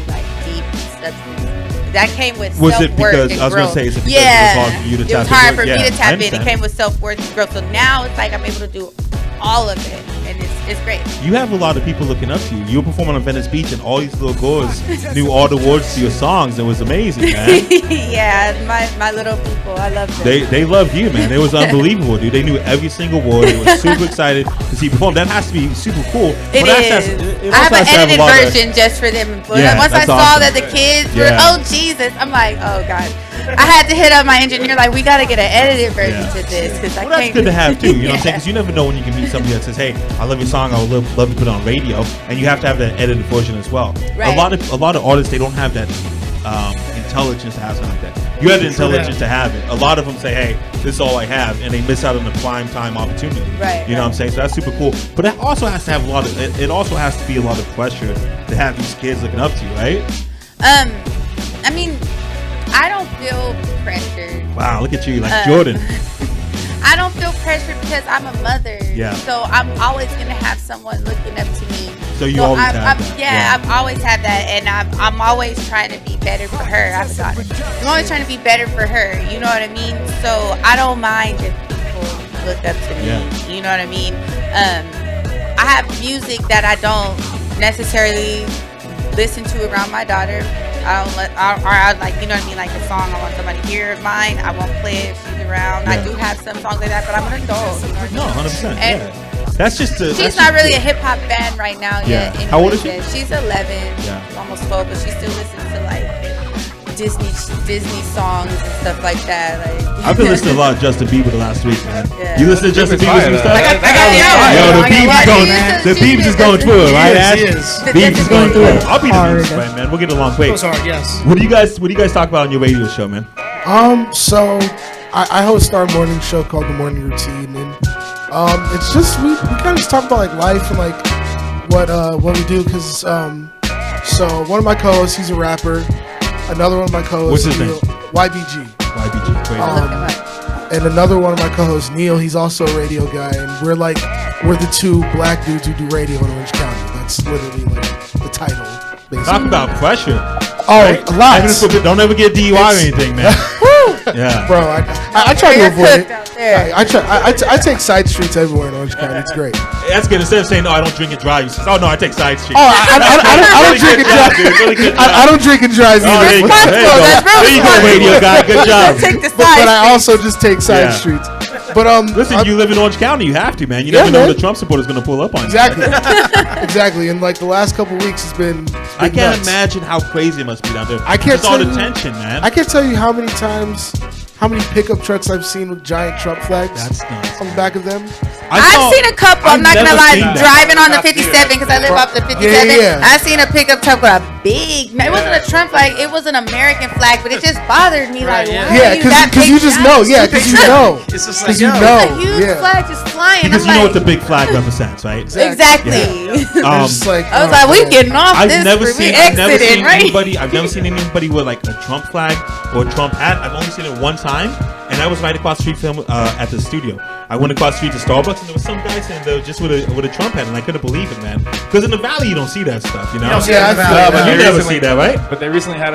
deep substance. That came with was self-worth it because and I was growth. going to say is it because it was hard for you to tap in? It was hard for me to tap in. It came with self-worth and growth. So now it's I'm able to do all of it, and it's great. You have a lot of people looking up to you. You were performing on Venice Beach, and all these little girls knew all the words to your songs. It was amazing, man. Yeah, my little people, I love them. They love you, man. It was unbelievable, dude. They knew every single word. They were super excited to see you perform. That has to be super cool. It is. I have an edited version just for them. Once I saw that the kids were, oh Jesus, I'm like, oh God. I had to hit up my engineer we got to get an edited version to this because I can't. That's good to have too. You know what I'm saying? Because you never know when you can meet somebody that says, "Hey, I love your song. I would love to put it on radio," and you have to have that edited version as well. Right. A lot of artists, they don't have that intelligence to have something like that. You have the intelligence to have it. A lot of them say, "Hey, this is all I have," and they miss out on the prime time opportunity. Right. You know what I'm saying? So that's super cool. But it also has to have it also has to be a lot of pressure to have these kids looking up to you, right? I mean, I don't feel pressured. Wow, look at you, like Jordan. I don't feel pressured because I'm a mother. Yeah. So I'm always gonna have someone looking up to me. So you always have that. I've always had that, and I'm always trying to be better for her. I have a daughter. I'm always trying to be better for her. You know what I mean? So I don't mind if people look up to me. Yeah. You know what I mean? I have music that I don't necessarily listen to around my daughter. I like, you know what I mean, like a song I want somebody to hear of mine, I won't play it if she's around. I do have some songs like that, but I'm an adult. No, 100%. And that's just she's not really a hip hop fan right now yet. How old is she? She's 11, almost 12, but she still listens to like Disney songs and stuff like that. Like, I've been listening to a lot of Justin Bieber the last week, man. Yeah. You listen to Justin Bieber's new stuff? The Biebs is going through it, right, Ash? The Biebs is going through it. I'll be the Biebs fan, man. We'll get along. Wait, yes. what do you guys talk about on your radio show, man? So I host our morning show called The Morning Routine, and it's just we kind of just talk about like life and like what we do, because so one of my co-hosts, he's a rapper. Another one of my co-hosts, what's his name? YBG. Great. And another one of my co-hosts, Neil, he's also a radio guy, and we're the two black dudes who do radio in Orange County. That's literally like the title, basically. Talk about pressure. Oh, right? A lot. Don't ever get DUI or anything, man. Yeah, bro. I try to avoid it. I take side streets everywhere in Orange County. It's great. That's good. Instead of saying, "No, I don't drink and drive," you say, "Oh no, I take side streets." Oh, I don't drink and drive. I don't drink and drive either. There you go, radio guy. Good job. But I also just take side streets. But listen, you live in Orange County. You have to, man. You never know when the Trump supporter's going to pull up on you. Exactly. And like the last couple weeks, it's been I can't imagine how crazy it must be down there. I can't all the tension, man. I can't tell you how many pickup trucks I've seen with giant Trump flags on the back of them. I've seen a couple. I'm not gonna lie. Driving on the 57 because I live off the 57. Yeah. I've seen a pickup truck with a big. It wasn't a Trump flag. It was an American flag, but it just bothered me. Like, because you just know. Yeah, because you know. It's just like, a huge flag just flying. Because you know what the big flag represents, right? Exactly. I was like, we getting off I've this. never seen anybody with like a Trump flag or a Trump hat. I've only seen it one time, and that was right across the street from at the studio. I went across the street to Starbucks, and there was some guy sitting there just with a Trump hat, and I couldn't believe it, man. Because in the Valley, you don't see that stuff, you know. You never see that, right? But they recently had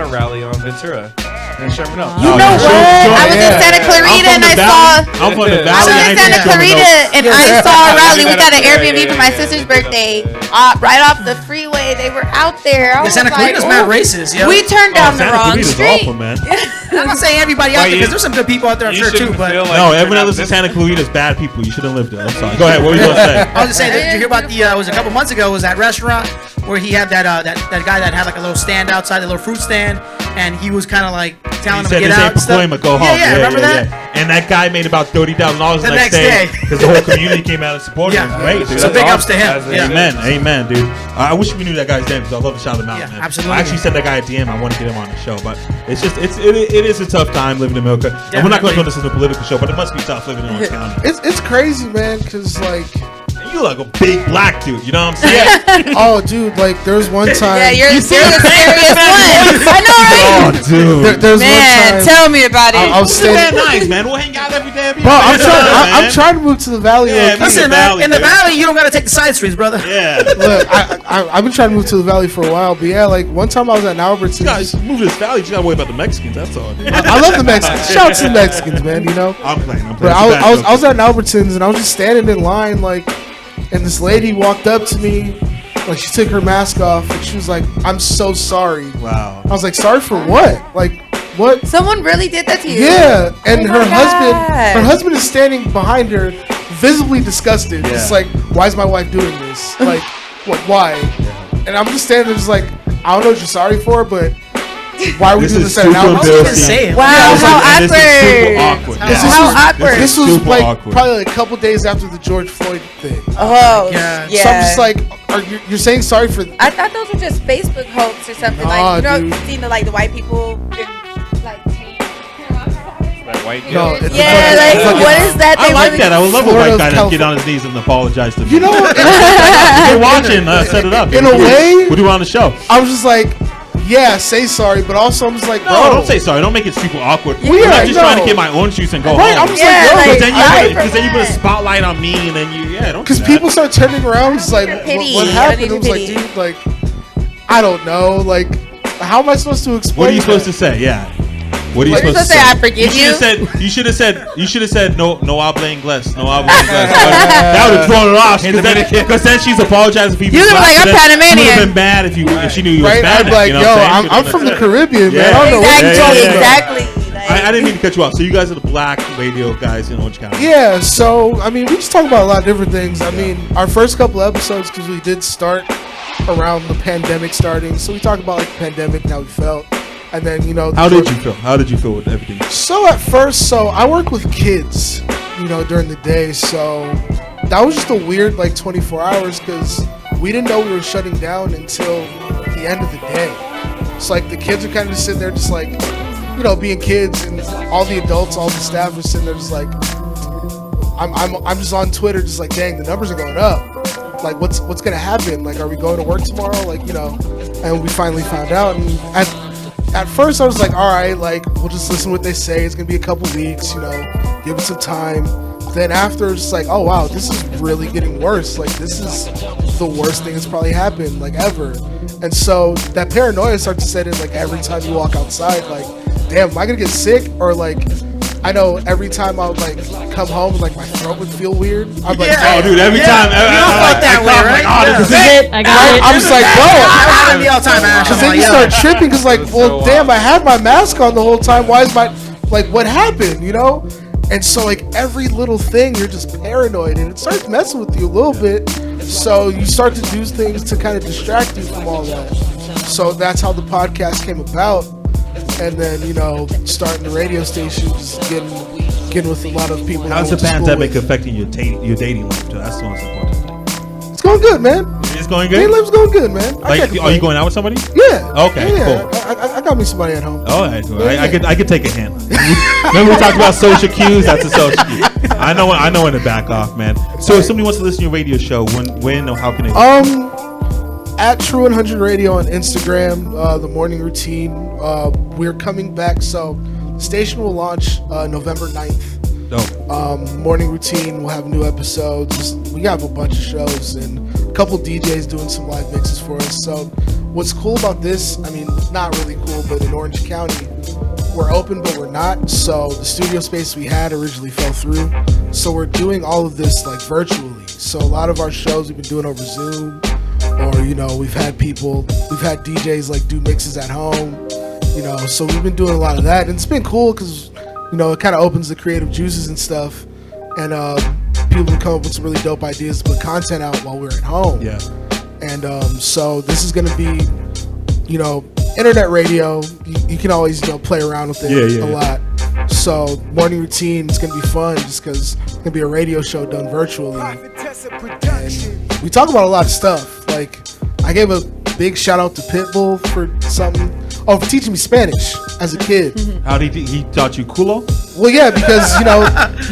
a rally on Ventura. In Sherman Oaks. You know what? I was in Santa Clarita and I saw. I'm from the I Valley. was in Santa Clarita and I saw a rally. We got an Airbnb for my sister's birthday. Right off the freeway, they were out there. Santa Clarita's mad racist. Yeah. We turned down the wrong street. Awful, man. I'm not saying everybody out there, because there's some good people out there, I'm sure too. But no, everyone that lives in Santa Clarita is bad people. You shouldn't live there. I'm sorry. Go ahead. What were you gonna say? I was just saying. Did you hear about it was a couple months ago? Was that restaurant where he had that guy that had like a little stand outside, a little fruit stand, and he was kind of like telling him to get out. Go home. Yeah, remember that? And that guy made about $30,000 the next day because the whole community came out and supported him. Great, dude. So big ups to him. Amen, dude. I wish we knew that guy's name because I'd love to shout him out, man. Absolutely. I actually sent that guy a DM. I want to get him on the show, but it is a tough time living in America. And we're not going to turn this into a political show, but it must be tough living in Orange County. It's crazy, man, because like. You like a big black dude, you know what I'm saying? Oh, dude, like there was one time. Yeah, you're the serious one. I know, right? Oh, dude. There's one time. Tell me about it. I was standing. Nice, man. We'll hang out every day. Bro, I'm trying to move to the Valley. Yeah, listen, man. In the Valley, you don't gotta take the side streets, brother. Yeah. Look, I've been trying to move to the Valley for a while, but yeah, like one time I was at Albertsons. You guys move to this Valley. You gotta worry about the Mexicans. That's all. I love the Mexicans. Shout out to the Mexicans, man. You know. I'm playing. But I was at Albertsons and I was just standing in line, like. And this lady walked up to me, like she took her mask off, and she was like, "I'm so sorry." Wow. I was like, "Sorry for what? Like, what?" Someone really did that to you? Yeah. And her husband is standing behind her, visibly disgusted. Yeah. It's like, why is my wife doing this? Like, what? Why? And I'm just standing there, just like, I don't know what you're sorry for, but. Why are we doing this at an Albertsons? Wow, how awkward. How awkward. This was like probably like a couple days after the George Floyd thing. Oh, yeah. So I'm just like, you're saying sorry for... I thought those were just Facebook hoax or something. Like, you know, you've seen the white people like change. White no, what is that? I like that. I would love a white guy to get on his knees and apologize to me. You know what? If you're watching, set it up. In a way... What do you want on the show? I was just like... yeah, say sorry, but also I'm just like, bro. No, don't say sorry. Don't make it super awkward. Well, yeah, I'm just trying to get my orange juice and go right, home. I'm just like, Because then you put a spotlight on me, and then don't. Because people start turning around, it's like, what happened? It was like, dude, like, I don't know, like, how am I supposed to explain? What are you supposed to say? Yeah. What are you supposed to say? I forgive you. You should have said no habla inglés. No habla inglés. That would have thrown it off. Because then she's apologizing for people. You look like I'm Panamanian. She would have been mad if she knew you were Spanish. I'd be like, I'm from the Caribbean, man. I don't know what you're talking about. Exactly. I didn't mean to cut you off. So you guys are the black radio guys in Orange County. Yeah, so, I mean, we just talk about a lot of different things. I mean, our first couple episodes, because we did start around the pandemic starting, so we talked about, like, the pandemic and how we felt. And then, How did you feel? How did you feel with everything? So, at first, I work with kids, during the day, so that was just a weird, 24 hours, because we didn't know we were shutting down until the end of the day. It's like the kids are kind of just sitting there just being kids, and all the adults, all the staff are sitting there just like, I'm just on Twitter just like, dang, the numbers are going up. Like, what's gonna happen? Like, are we going to work tomorrow? And we finally found out. And at first I was like, all right, we'll just listen to what they say. It's gonna be a couple weeks, give it some time. Then after, it's like, oh wow, this is really getting worse. Like, this is the worst thing that's probably happened, ever. And so that paranoia starts to set in, every time you walk outside, damn, am I gonna get sick? Or I know every time I would come home, my throat would feel weird. I'm like, oh, dude, every time. You don't felt that way, right? This is it. I got it. I'm just like, bro. I all the time, man. Because then you start tripping, because damn, I had my mask on the whole time. Why is my what happened? And so every little thing, you're just paranoid, and it starts messing with you a little bit. So you start to do things to kind of distract you from all that. So that's how the podcast came about. And then, starting the radio station, just getting with a lot of people. How's the pandemic affecting your dating life? That's the most important thing. It's going good, man. It's going good? Dating life's going good, man. Are you going out with somebody? Yeah. Okay, yeah. cool. I got me somebody at home. All right, cool. I could take a hint. Remember we talked about social cues? That's a social cue. I know when to back off, man. So if somebody wants to listen to your radio show, when or how can they? At True 100 Radio on Instagram, the morning routine. We're coming back, so the station will launch November 9th. Dope. Morning routine, we'll have new episodes. We have a bunch of shows and a couple DJs doing some live mixes for us. So what's cool about this, I mean, not really cool, but in Orange County, we're open, but we're not. So the studio space we had originally fell through. So we're doing all of this virtually. So a lot of our shows we've been doing over Zoom. Or, we've had DJs do mixes at home, so we've been doing a lot of that. And it's been cool because, it kind of opens the creative juices and stuff. And people can come up with some really dope ideas to put content out while we're at home. Yeah. And so this is going to be, internet radio. You can always, play around with it a lot. So morning routine is going to be fun just because it's going to be a radio show done virtually. And we talk about a lot of stuff. I gave a big shout out to Pitbull for for teaching me Spanish as a kid. How did he taught you culo? Well, yeah, because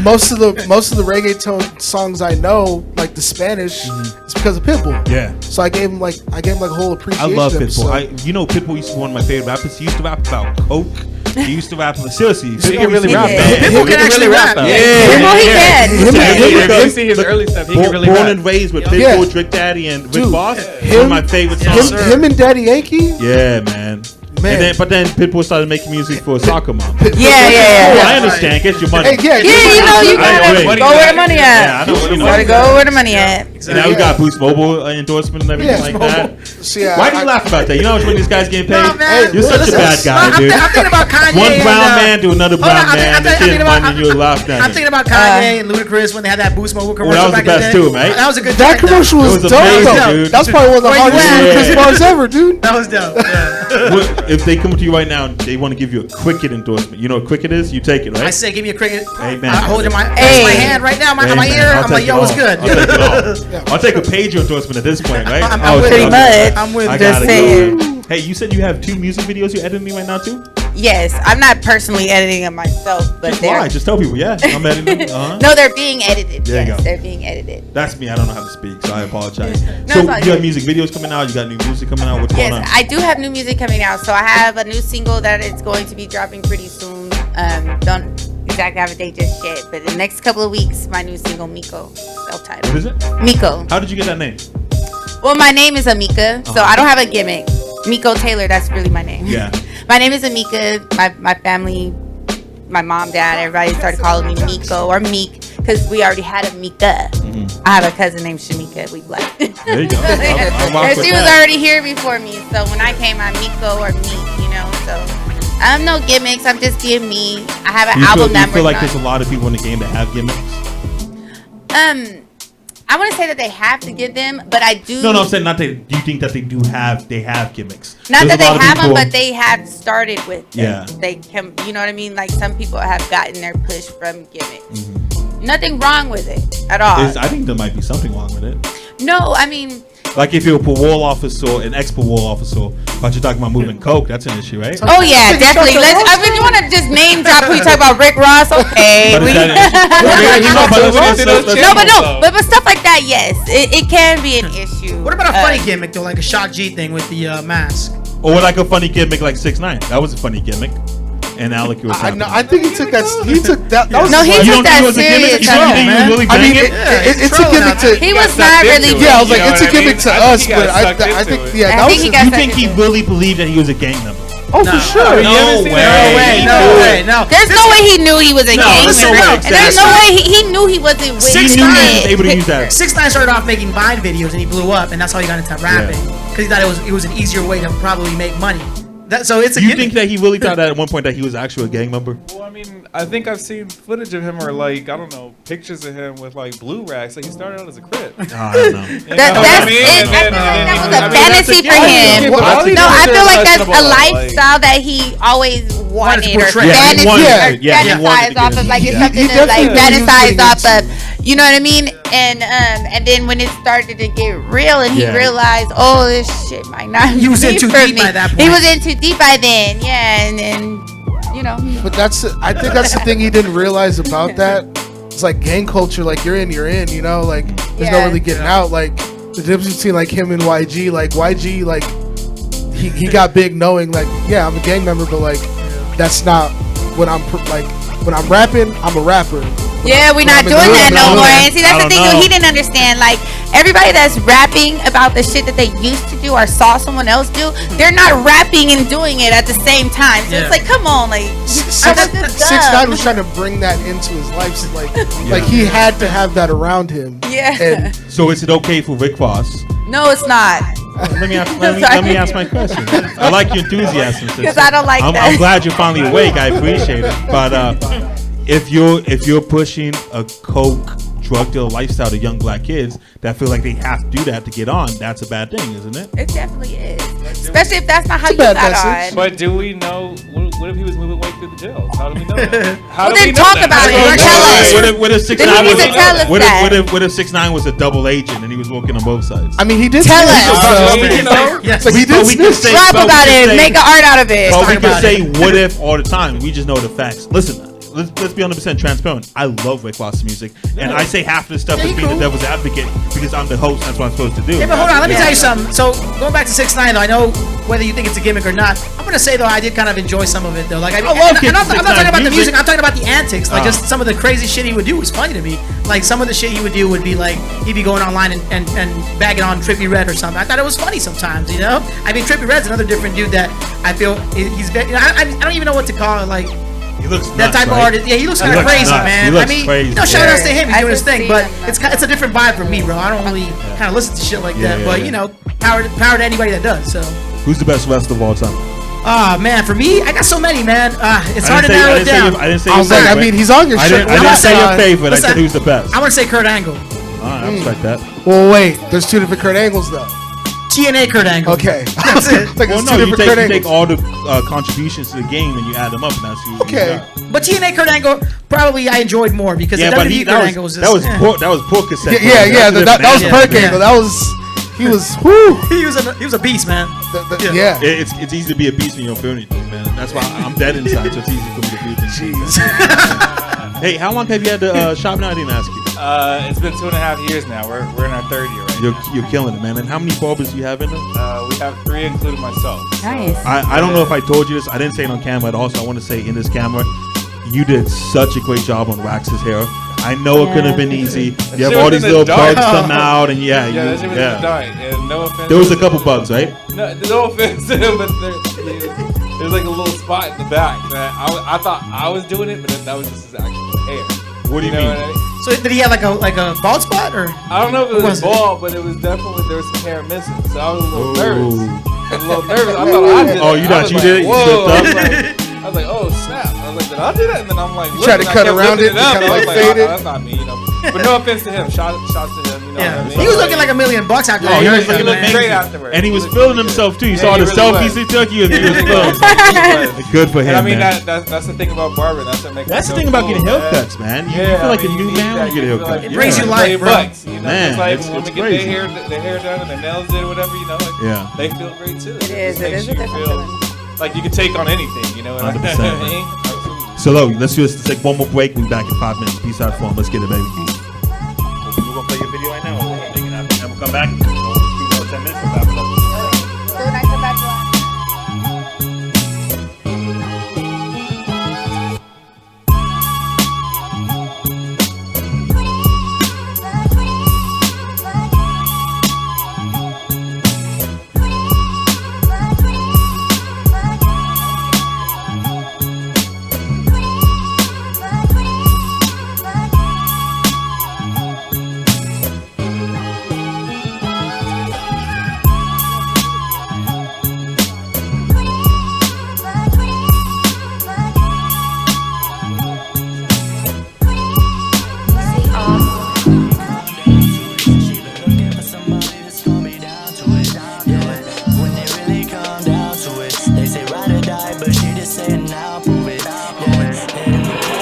most of the reggaeton songs I know, the Spanish, is because of Pitbull. Yeah. So I gave him a whole appreciation. I love Pitbull. Episode. Pitbull used to be one of my favorite rappers. He used to rap about coke. He used to rap. Seriously, he can really rap. Pitbull can actually rap. Yeah, he can. You see his early stuff. He can really rap. Born and raised with Pitbull, Trick Daddy, and Rick Boss. One of my favorite songs. Him and Daddy Yankee. Yeah, man. But then Pitbull started making music for soccer mom. Yeah. I understand. Get your money. Hey, you gotta go where the money at. Yeah, I know where the You money gotta go where the money at. And now we got Boost Mobile endorsement and everything that. So, why do you laugh about that? You know how much money this guy's getting paid? No, man. You're such a bad guy, dude. I'm thinking about Kanye. One brown man to another brown man. I'm thinking about about Kanye and Ludacris when they had that Boost Mobile commercial. That was the best too, mate. That was a good. That commercial was dope, though. That's probably one of the hardest Ludacris bars ever, dude. That was dope. If they come to you right now, they want to give you a Cricket endorsement. You know what Cricket is? You take it, right? I say, give me a Cricket. Hey, man. I hold it in my hand right now, my ear. I'm like, yo, what's good? I'll take a pager endorsement at this point, right? I'm pretty much. I'm with just saying. Hey, you said you have 2 music videos you're editing right now too? Yes, I'm not personally editing them myself, but Why? Just tell people. Yeah, I'm editing. No, they're being edited. There you yes, go. they're being edited. That's me. I don't know how to speak, so I apologize. No, So it's all you good. have music videos coming out. You got new music coming out. What's going on? Yes, I do have new music coming out. So I have a new single that is going to be dropping pretty soon. Don't exactly have a date just yet, but in the next couple of weeks, my new single, Meeko, self-titled. What is it? Meeko. How did you get that name? Well, my name is Amika, so I don't have a gimmick. Meeko Taylor, that's really my name. Yeah. My name is Amika. My family, my mom, dad, everybody started calling me Meeko or Meek because we already had a Mika. Mm-hmm. I have a cousin named Shamika. We black. There you go. I'm And she was already here before me, so when I came, I'm Meeko or Meek, So I have no gimmicks. I'm just being me. I have an album Do that you feel we're like there's a lot of people in the game that have gimmicks? I want to say that they have to give them, but I do. No, I'm saying not that. Do you think that they have gimmicks? Not There's that they a lot of have them, people- but they have started with them. Yeah. They can, you know what I mean? Like some people have gotten their push from gimmicks. Mm-hmm. Nothing wrong with it at all. I think there might be something wrong with it. No, I mean, Like if you're a parole officer, an ex-parole officer, but you're talking about moving coke, that's an issue, right? oh yeah, definitely. I mean, you want to just name drop who you talk about? Rick Ross, okay. But is that an issue? But stuff like that, yes, it can be an issue. What about a funny gimmick though, like a Shock G thing with the mask? Or like a funny gimmick like 6ix9ine. That was a funny gimmick. And Alec, you were talking I think he took that. He took that. that was No, he You took don't think it that was a gimmick? serious. You don't think he was really I mean, banging? it's a gimmick to. He was not really. Yeah, I was like, You know it's a what I gimmick mean? to I us, think he but got sucked I into think, it. yeah, I that think was. he got You think he really believed that he was a gang member? Oh, for sure. No way. No. There's no way he knew he was a gang there's no member. way. And there's no way he knew he wasn't with He knew he was able to use that. 6ix9ine started off making Vine videos and he blew up, and that's how he got into rapping because he thought it was an easier way to probably make money. So it's a You gimmick. think that he really thought that at one point that he was actually a gang member? Well, I mean, I think I've seen footage of him or like I don't know pictures of him with like blue racks. Like he started out as a crip. I don't know. You That, know what that's I mean? it. And then- That was I a mean, that's fantasy for gimmick. him. Well, I No, I feel like that's a questionable, like- lifestyle that he always wanted or portray. Yeah, he wanted fantasized it. Yeah, he wanted to fantasized get off of. it. Like it's Yeah. something He to like definitely fantasize was off of. You know what I mean? And then when it started to get real and he Yeah. realized, oh, this shit might not He was be in too for deep me. by that He point. was in too deep by then. Yeah, and you know. But I think that's the thing he didn't realize about that. It's like gang culture. Like you're in. You know, like there's no Yeah. really getting out. Like the difference between like him and YG. Like YG, like he got big knowing like yeah I'm a gang member, but like that's not when I'm when I'm rapping. I'm a rapper. Yeah, we're not I'm doing a that good no more. rapper. And see, that's I the don't thing know. that he didn't understand. Like, everybody that's rapping about the shit that they used to do or saw someone else do, they're not rapping and doing it at the same time. So it's like, come on, like, I was just 6ix9ine was trying to bring that into his life. So like he had to have that around him. Yeah. And So is it okay for Rick Ross? No, it's not. Let me ask my question. I like your enthusiasm, sister. 'Cause I don't like I'm that. glad you're finally awake. I appreciate it. But if you're pushing a coke drug dealer lifestyle to young black kids that feel like they have to do that to get on, that's a bad thing, isn't it? It definitely is. Especially if that's not how It's you a got bad message. on. But do we know? What if he was moving weight through the jails? How do we know that? How Well, do we then know talk that? about it. That's Or tell us. What if 6ix9ine Then you was need to tell us that. what if 6ix9ine was a double agent and he was working on both sides? I mean he did Tell snitch, us. so- You know? Yes. But he did snitch. Rap about it. Make an art out of it. But we talk can about say what if all the time. We just know the facts. Listen, let's be 100% transparent. I love Rick Ross music, and I say half of the stuff is being the devil's advocate because I'm the host. That's what I'm supposed to do. Yeah, but hold on, let me tell you something. So going back to 6ix9ine, though, I know whether you think it's a gimmick or not. I'm gonna say though, I did kind of enjoy some of it though. Like I love I'm not talking 6ix9ine about the music. music. I'm talking about the antics. Like just some of the crazy shit he would do was funny to me. Like some of the shit he would do would be like he'd be going online and bagging on Trippie Redd or something. I thought it was funny sometimes. You know, I mean Trippie Redd's another different dude that I feel he's very. You know, I don't even know what to call it. Like. He looks That nuts, type of right? artist, yeah, he looks kind of looks crazy, nuts. man. He looks I mean, crazy. no, shout outs to him, he's I doing his can thing, see but him. it's a different vibe for me, bro. I don't really kind of listen to shit like that, Yeah, but yeah. you know, power to anybody that does. So, Who's the best wrestler of all time? man, for me, I got so many, man. It's I hard to didn't say- narrow I it didn't say down. your- I didn't say I your was like, I favorite. mean, he's on your I shirt. didn't say your favorite. I Listen, said who's the best. I want to say Kurt Angle, All right, I respect that. Well, wait. There's two different Kurt Angles though. TNA Kurt Angle. Okay. That's it. Like Well, there's no, two you different take, Kurt you Angles. take all the contributions to the game and you add them up, and that's who. you Okay. got. But TNA Kurt Angle probably I enjoyed more because Yeah, the but WWE Kurt Angle was just that was poor cassette. Yeah, That's a that was different Perk animal. Angle. That was He was, whoo. He was a beast, man. Yeah. It's easy to be a beast when you don't feel anything, man. That's why I'm dead inside, so it's easy for me to feel things. Jeez. Hey, how long have you had the shop now? I didn't ask you. It's been 2.5 years now. We're in our third year right now. You're killing it, man. And how many barbers do you have in them? We have 3, including myself. Nice. I don't know if I told you this. I didn't say it on camera at all, so I want to say in this camera, you did such a great job on Wax's hair. I know it couldn't have been easy. You have all these little bugs come out, and that shit was dark. And no offense. There was a couple bugs, right? No offense to him, but there's like a little spot in the back that I thought I was doing it, but that was just his actual hair. What do you mean? What I mean? So did he have like a bald spot or? I don't know if it was bald, but it was definitely there was some hair missing. So I was a little nervous. I thought I did it. Oh, you thought you did it? You slipped up? I was like, oh snap! I was like, did I do that? And then I'm like, You tried to cut around it, kind of like fade it. That's not me, you know. But no offense to him. Shots to him, you know. Yeah. What I mean? He was looking like $1 million after Oh, that. he was looking amazing. amazing. Afterwards. And he was feeling himself too. You saw the he really selfies was. he took. He was feeling. Good for him, And I mean, man. that's the thing about Barber. That's what makes That's the it so thing about cool, getting man. haircuts, man. You Yeah, feel like I mean, a new you man need when you get a that. You feel haircut. like It brings you $1 life, million bro. bucks, you know, Man, it's like it's when we get crazy. their hair done and their nails did, whatever, you know, like, Yeah. they feel great too. It is. It makes is a you different feel feeling. like you can take on anything, you know what I 100%. mean? Absolutely. So, look, let's take one more break. We'll be back in 5 minutes. BSide Forum. Let's get it, baby. We're going to play your video right now. We're going to make it happen. And we'll come back. 10 minutes. We'll wrap it up. So when I come back on.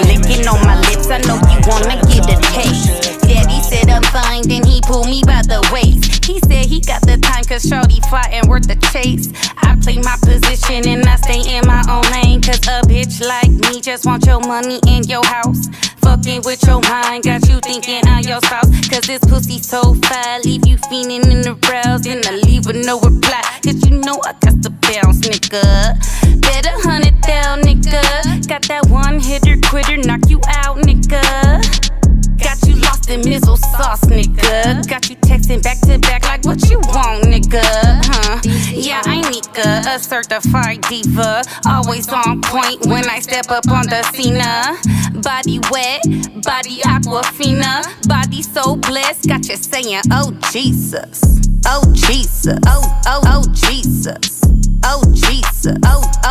Licking on my lips, I know you wanna get a taste. Daddy said I'm fine, then he pulled me by the waist. He said he got the time, cause shorty fly and worth the chase. I play my position and I stay in my own lane, cause a bitch like me just want your money in your house. Fucking with your mind, got you thinking on your spouse. Cause this pussy so fine, leave you fiending in the browse. Then I leave with no reply, cause you know I got to bounce, nigga. Better hunt it down, nigga. Got that one hitter quitter, knock you out, nigga. Got you lost in missile sauce, nigga. Got you texting back to back like what you want, nigga. Huh? Yeah, I'm Nika, a certified diva. Always on point when I step up on the scene. Body wet, body aquafina. Body so blessed, got you saying, oh Jesus. Oh Jesus. Oh Jesus. Oh Jesus. Oh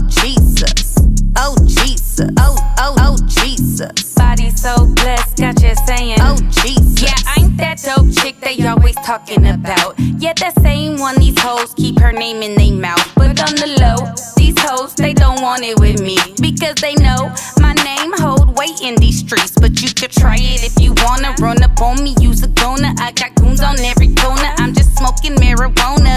Jesus. Oh Jesus. Oh Jesus. Body so blessed, got you saying, oh Jesus. Yeah, I'm that dope chick they always talking about. Yeah, that same one these hoes keep her name in their mouth. But on the low, these hoes, they don't want it with me. Because they know my name hold weight in these streets. But you could try it if you wanna. Run up on me, use a gonna. I got goons on every corner. I'm just smoking marijuana.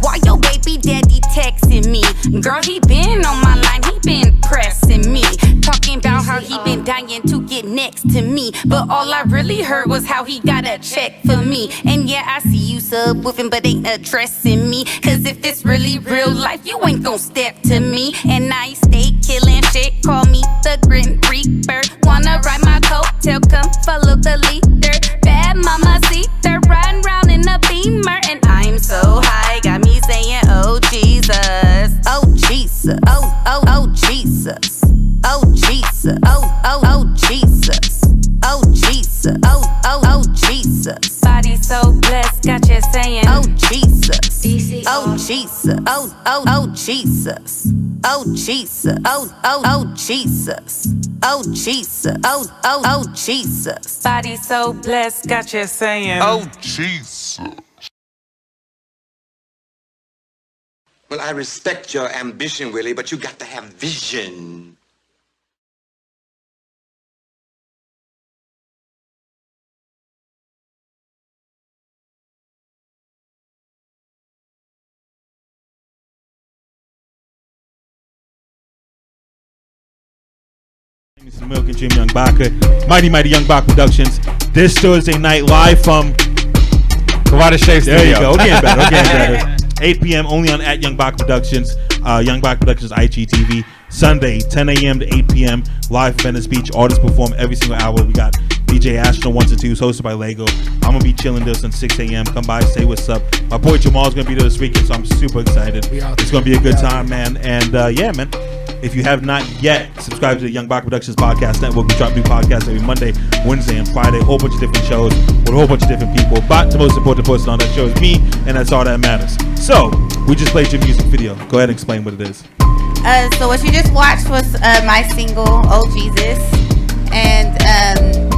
Why your baby daddy texting me? Girl, he been on my line, he been pressing me. Talking about how he been dying to get next to me. But all I really heard was how he got a check for me. And yeah, I see you subwoofing, but ain't addressing me. Cause if it's really real life, you ain't gon' step to me. And I stay killing shit, call me the Grim Reaper. Wanna ride my coattail, come follow the leader. Bad mama Caesar, riding round in a Beamer. And I'm so high, got me saying, oh Jesus. Oh Jesus. Oh Jesus. Oh Jesus. Oh Jesus. Oh Jesus. Oh Jesus. Body so blessed, got you saying, oh Jesus. Oh Jesus. Oh Jesus. Oh Jesus. Oh Jesus. Oh Jesus. Oh Jesus. Body so blessed, got you saying, oh Jesus. Well, I respect your ambition, Willie, but you got to have vision. This is Milk and Jim Young Baca, Mighty Young Baca Productions. This Thursday night live from Kawada Shave Studio. There you go. Getting better. 8 p.m. only on at Young Baca Productions, Young Baca Productions IGTV. Sunday, 10 a.m. to 8 p.m. live from Venice Beach. Artists perform every single hour. We got DJ Astro 1 to 2s hosted by Lego. I'm gonna be chilling there since 6 a.m. Come by, say what's up. My boy Jamal's gonna be there this weekend, so I'm super excited. It's gonna be a good time, man. And yeah, man. If you have not yet subscribed to the Young Baca Productions Podcast Network, we drop new podcasts every Monday, Wednesday, and Friday. A whole bunch of different shows with a whole bunch of different people. But the most important person on that show is me, and that's all that matters. So, we just played your music video. Go ahead and explain what it is. So what you just watched was my single, Oh Jesus. And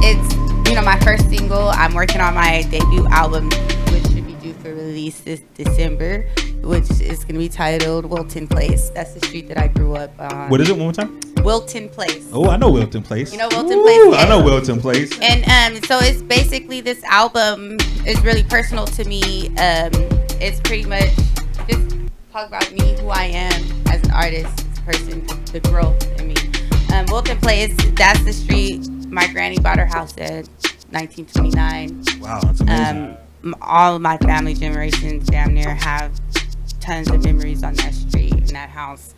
it's, my first single. I'm working on my debut album, which should be due for release this December, which is going to be titled Wilton Place. That's the street that I grew up on. What is it, one more time? Wilton Place. Oh, I know Wilton Place. You know Wilton Place? Yeah. I know Wilton Place. And so it's basically, this album is really personal to me. It's pretty much just talk about me, who I am as an artist, person, the growth in me. Wilton Place, that's the street my granny bought her house at 1929. Wow, that's amazing. All of my family generations damn near have tons of memories on that street and that house.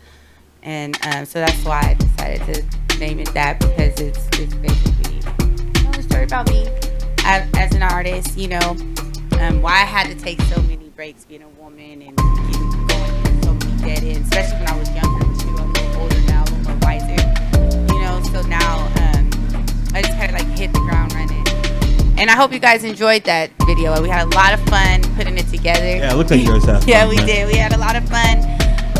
And so that's why I decided to name it that, because it's basically a story about me as an artist, why I had to take so many breaks being a woman and going through so many dead ends, especially when I was younger too. I'm a little older now, a little more wiser, so now I just kind of like hit the ground running. And I hope you guys enjoyed that video. We had a lot of fun putting it together. Yeah, it looked like you guys had fun. Yeah, we did. We had a lot of fun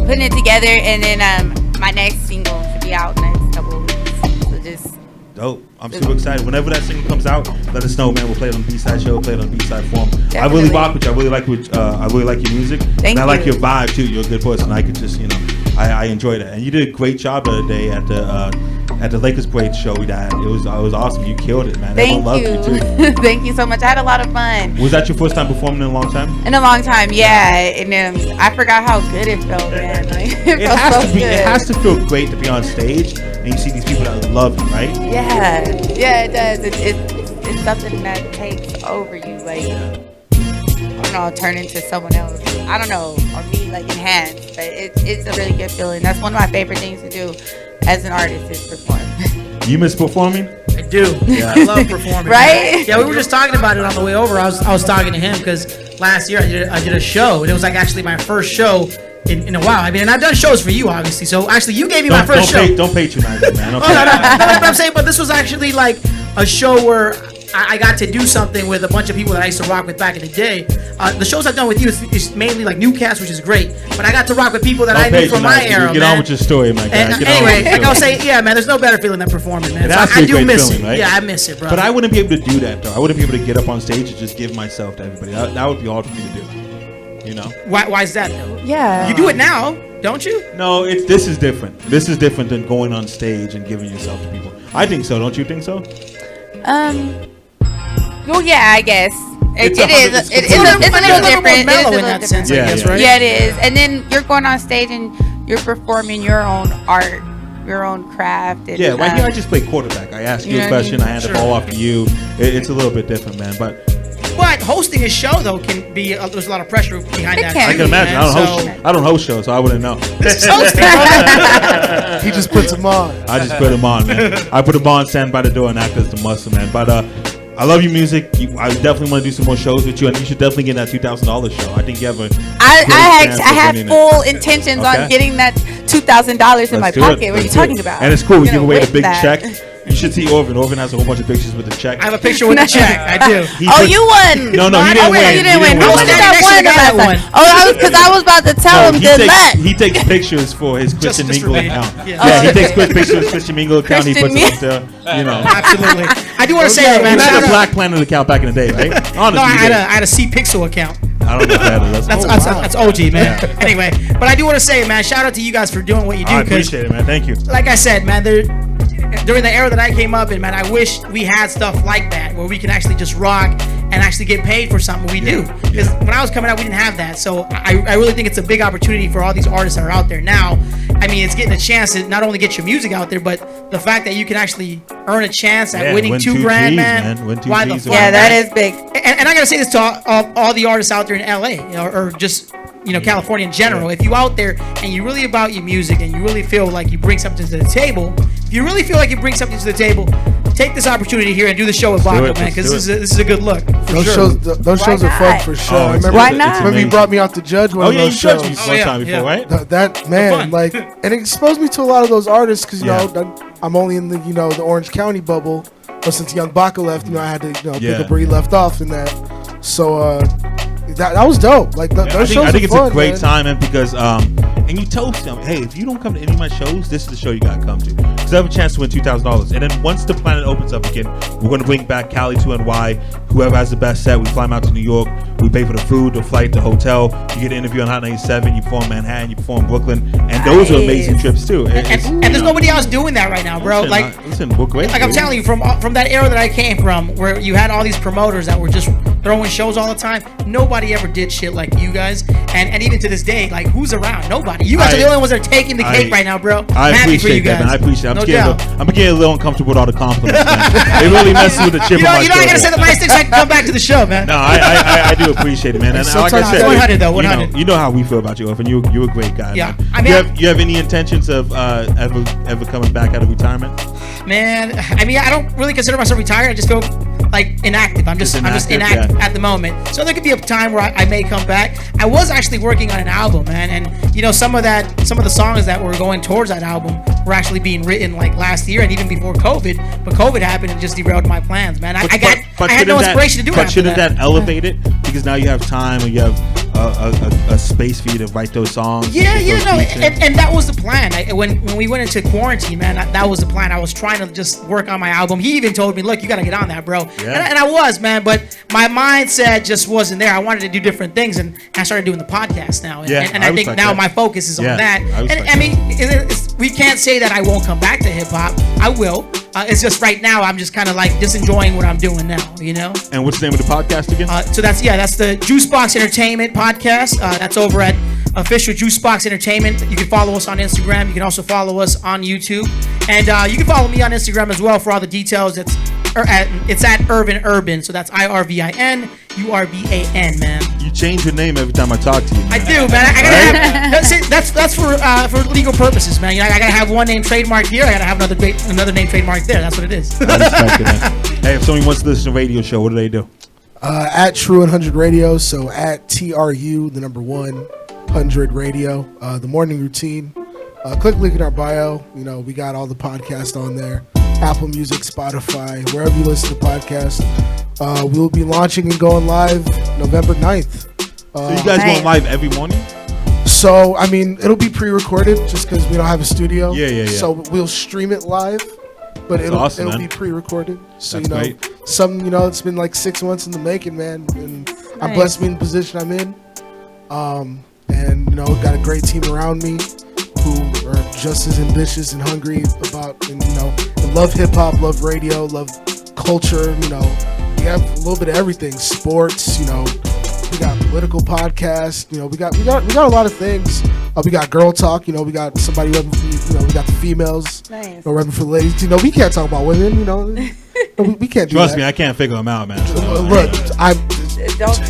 putting it together. And then my next single should be out next couple of weeks. So just dope. I'm super excited. Whenever that single comes out, let us know, man. We'll play it on the B-Side show, play it on BSide Forum. Definitely. I really rock with you. I really like your music. Thank and I you. like your vibe too. You're a good person. I could just, I enjoyed it. And you did a great job the other day at the Lakers Parade show we had. It was awesome. You killed it, man. Thank Everyone you. loved you too. Thank you so much. I had a lot of fun. Was that your first time performing in a long time? In a long time, yeah. And I forgot how good it felt, man. Like, it felt so good. It has to feel great to be on stage and you see these people that love you, right? Yeah, it does. It's something that takes over you, like, I don't know, turn into someone else. I don't know, or me, like, enhance. But it's a really good feeling. That's one of my favorite things to do as an artist, is perform. You miss performing? I do. Yeah. I love performing. Right? Yeah, we were just talking about it on the way over. I was talking to him because last year I did a show, and it was like actually my first show in a while. I mean, and I've done shows for you, obviously. So actually, you gave me my first show. Don't patronize me, man. No, I'm saying, but this was actually like a show where I got to do something with a bunch of people that I used to rock with back in the day. The shows I've done with you is mainly like new cast, which is great. But I got to rock with people that I knew from my era, Get on with your story, my guy. And anyway, I'll say, yeah, man, there's no better feeling than performing, man. So I do miss it. Right? Yeah, I miss it, bro. But I wouldn't be able to do that, though. I wouldn't be able to get up on stage and just give myself to everybody. That would be hard for me to do. Why is that, though? Yeah. You do it now, don't you? No, this is different. This is different than going on stage and giving yourself to people. I think so. Don't you think so? Well, yeah, I guess. It's a little different. Mellow in that sense, I guess, right? Yeah, it is. And then you're going on stage and you're performing your own art, your own craft. And, right here I just play quarterback. I ask you a question, I hand the ball off to you. It's a little bit different, man. But hosting a show, though, can be there's a lot of pressure behind that. I can imagine. I don't host shows, so I wouldn't know. He just puts them on. I just put them on, man. I put them on, stand by the door, and act as the muscle, man. But I love your music. I definitely want to do some more shows with you, and you should definitely get that $2,000 show. I think you have a. I have full intentions on getting that $2,000 in my pocket. What are you talking about? And it's cool. We give away the big check. You should see Irvin. Irvin has a whole bunch of pictures with the check. I have a picture with the check. I do. You won. No, he didn't win. You didn't win. Who was that one? Because I was about to tell him good luck. He takes pictures for his Christian Mingle account. Yeah, he takes pictures of his Christian Mingle account. He puts it up there. Absolutely. I do want to say that, man. You had a Black Planet account back in the day, right? Honestly, no, I had a C Pixel account. I don't know what that is. That's OG, man. Yeah. Anyway, but I do want to say, man, shout out to you guys for doing what you do. I appreciate it, man. Thank you. Like I said, man, during the era that I came up in, man, I wish we had stuff like that where we can actually just rock and actually get paid for something we do. Because when I was coming out, we didn't have that. So I really think it's a big opportunity for all these artists that are out there now. I mean, it's getting a chance to not only get your music out there, but the fact that you can actually earn a chance at winning win $2 grand, man. Win 2 Why the G's, fuck? Yeah, that is big. And I gotta say this to all the artists out there in LA, or just California in general. If you out there and you're really about your music and you really feel like you bring something to the table, take this opportunity here and do the show with Baca, man, because this is a good look. Those shows are fun for sure. I remember, Why not? Remember you brought me out to judge one of those shows. You judged me one time before, right? That man, like, and it exposed me to a lot of those artists because I'm only in the the Orange County bubble. But since Young Baca left, I had to pick up where he left off in that. So that was dope. Like those shows. I think it's fun, a great man. time, man, because and you told them, hey, if you don't come to any of my shows, this is the show you gotta come to. Because I have a chance to win $2,000. And then once the planet opens up again, we're gonna bring back Cali to NY. Whoever has the best set, we fly them out to New York. We pay for the food, the flight, the hotel. You get an interview on Hot 97. You perform Manhattan. You perform Brooklyn, and those are amazing trips too. And there's nobody else doing that right now, bro. Listen, we're great. Like I'm telling you, from that era that I came from, where you had all these promoters that were just throwing shows all the time, nobody ever did shit like you guys. And even to this day, like, who's around? Nobody. You guys are the only ones that are taking the cake right now, bro. I appreciate that, man. I appreciate it. I'm getting a little uncomfortable with all the compliments, man. They really mess with the chip on my shoulder. You know I gotta say the nice things so I can come back to the show, man. No, I do appreciate it, man. And like I said, 100 though, 100. You know how we feel about you, Irvin. You're a great guy, yeah. man. I mean, you have any intentions of ever coming back out of retirement? Man, I mean, I don't really consider myself retired. I just feel like inactive. I'm just inactive at the moment. So there could be a time where I may come back. I was actually working on an album, man, and some of the songs that were going towards that album were actually being written like last year and even before COVID. But COVID happened and just derailed my plans, man. I had no inspiration to do it. But shouldn't that elevate it? Because now you have time and you have a space for you to write those songs. Yeah, and that was the plan. When we went into quarantine, man, that was the plan. I was trying to just work on my album. He even told me, look, you got to get on that, bro. Yeah. And I was, man, but my mindset just wasn't there. I wanted to do different things, and I started doing the podcast now. And I think now my focus is on that. And I mean, we can't say that I won't come back to hip hop. I will. It's just right now I'm just kind of like just enjoying what I'm doing now, And what's the name of the podcast again? So that's the Juicebox Entertainment podcast. That's over at official Juicebox Entertainment. You can follow us on Instagram. You can also follow us on YouTube, and you can follow me on Instagram as well for all the details. It's at Irvin Urban, so that's IRVIN URBAN, man. You change your name every time I talk to you, man. I do, man. I gotta have that's for legal purposes, man. I gotta have one name trademark here. I gotta have another name trademark there. That's what it is. I respect it, man. Hey, if somebody wants to listen to a radio show, what do they do? At True 100 Radio, so at TRU, the number 100 Radio, the morning routine. Click link in our bio. We got all the podcasts on there. Apple Music, Spotify, wherever you listen to podcasts. We'll be launching and going live November 9th. So you guys going live every morning? So, I mean, it'll be pre-recorded just because we don't have a studio. Yeah. So we'll stream it live, but it'll be pre-recorded. So, great. It's been like 6 months in the making, man. And I'm blessed to be in the position I'm in. And, got a great team around me who are just as ambitious and hungry about, and love hip-hop, love radio, love culture. We have a little bit of everything. Sports, we got political podcasts. We got a lot of things. We got girl talk. We got somebody we got the females. Nice. Repping for the ladies. We can't talk about women. We can't do Trust that. me, I can't figure them out, man. Look, I'm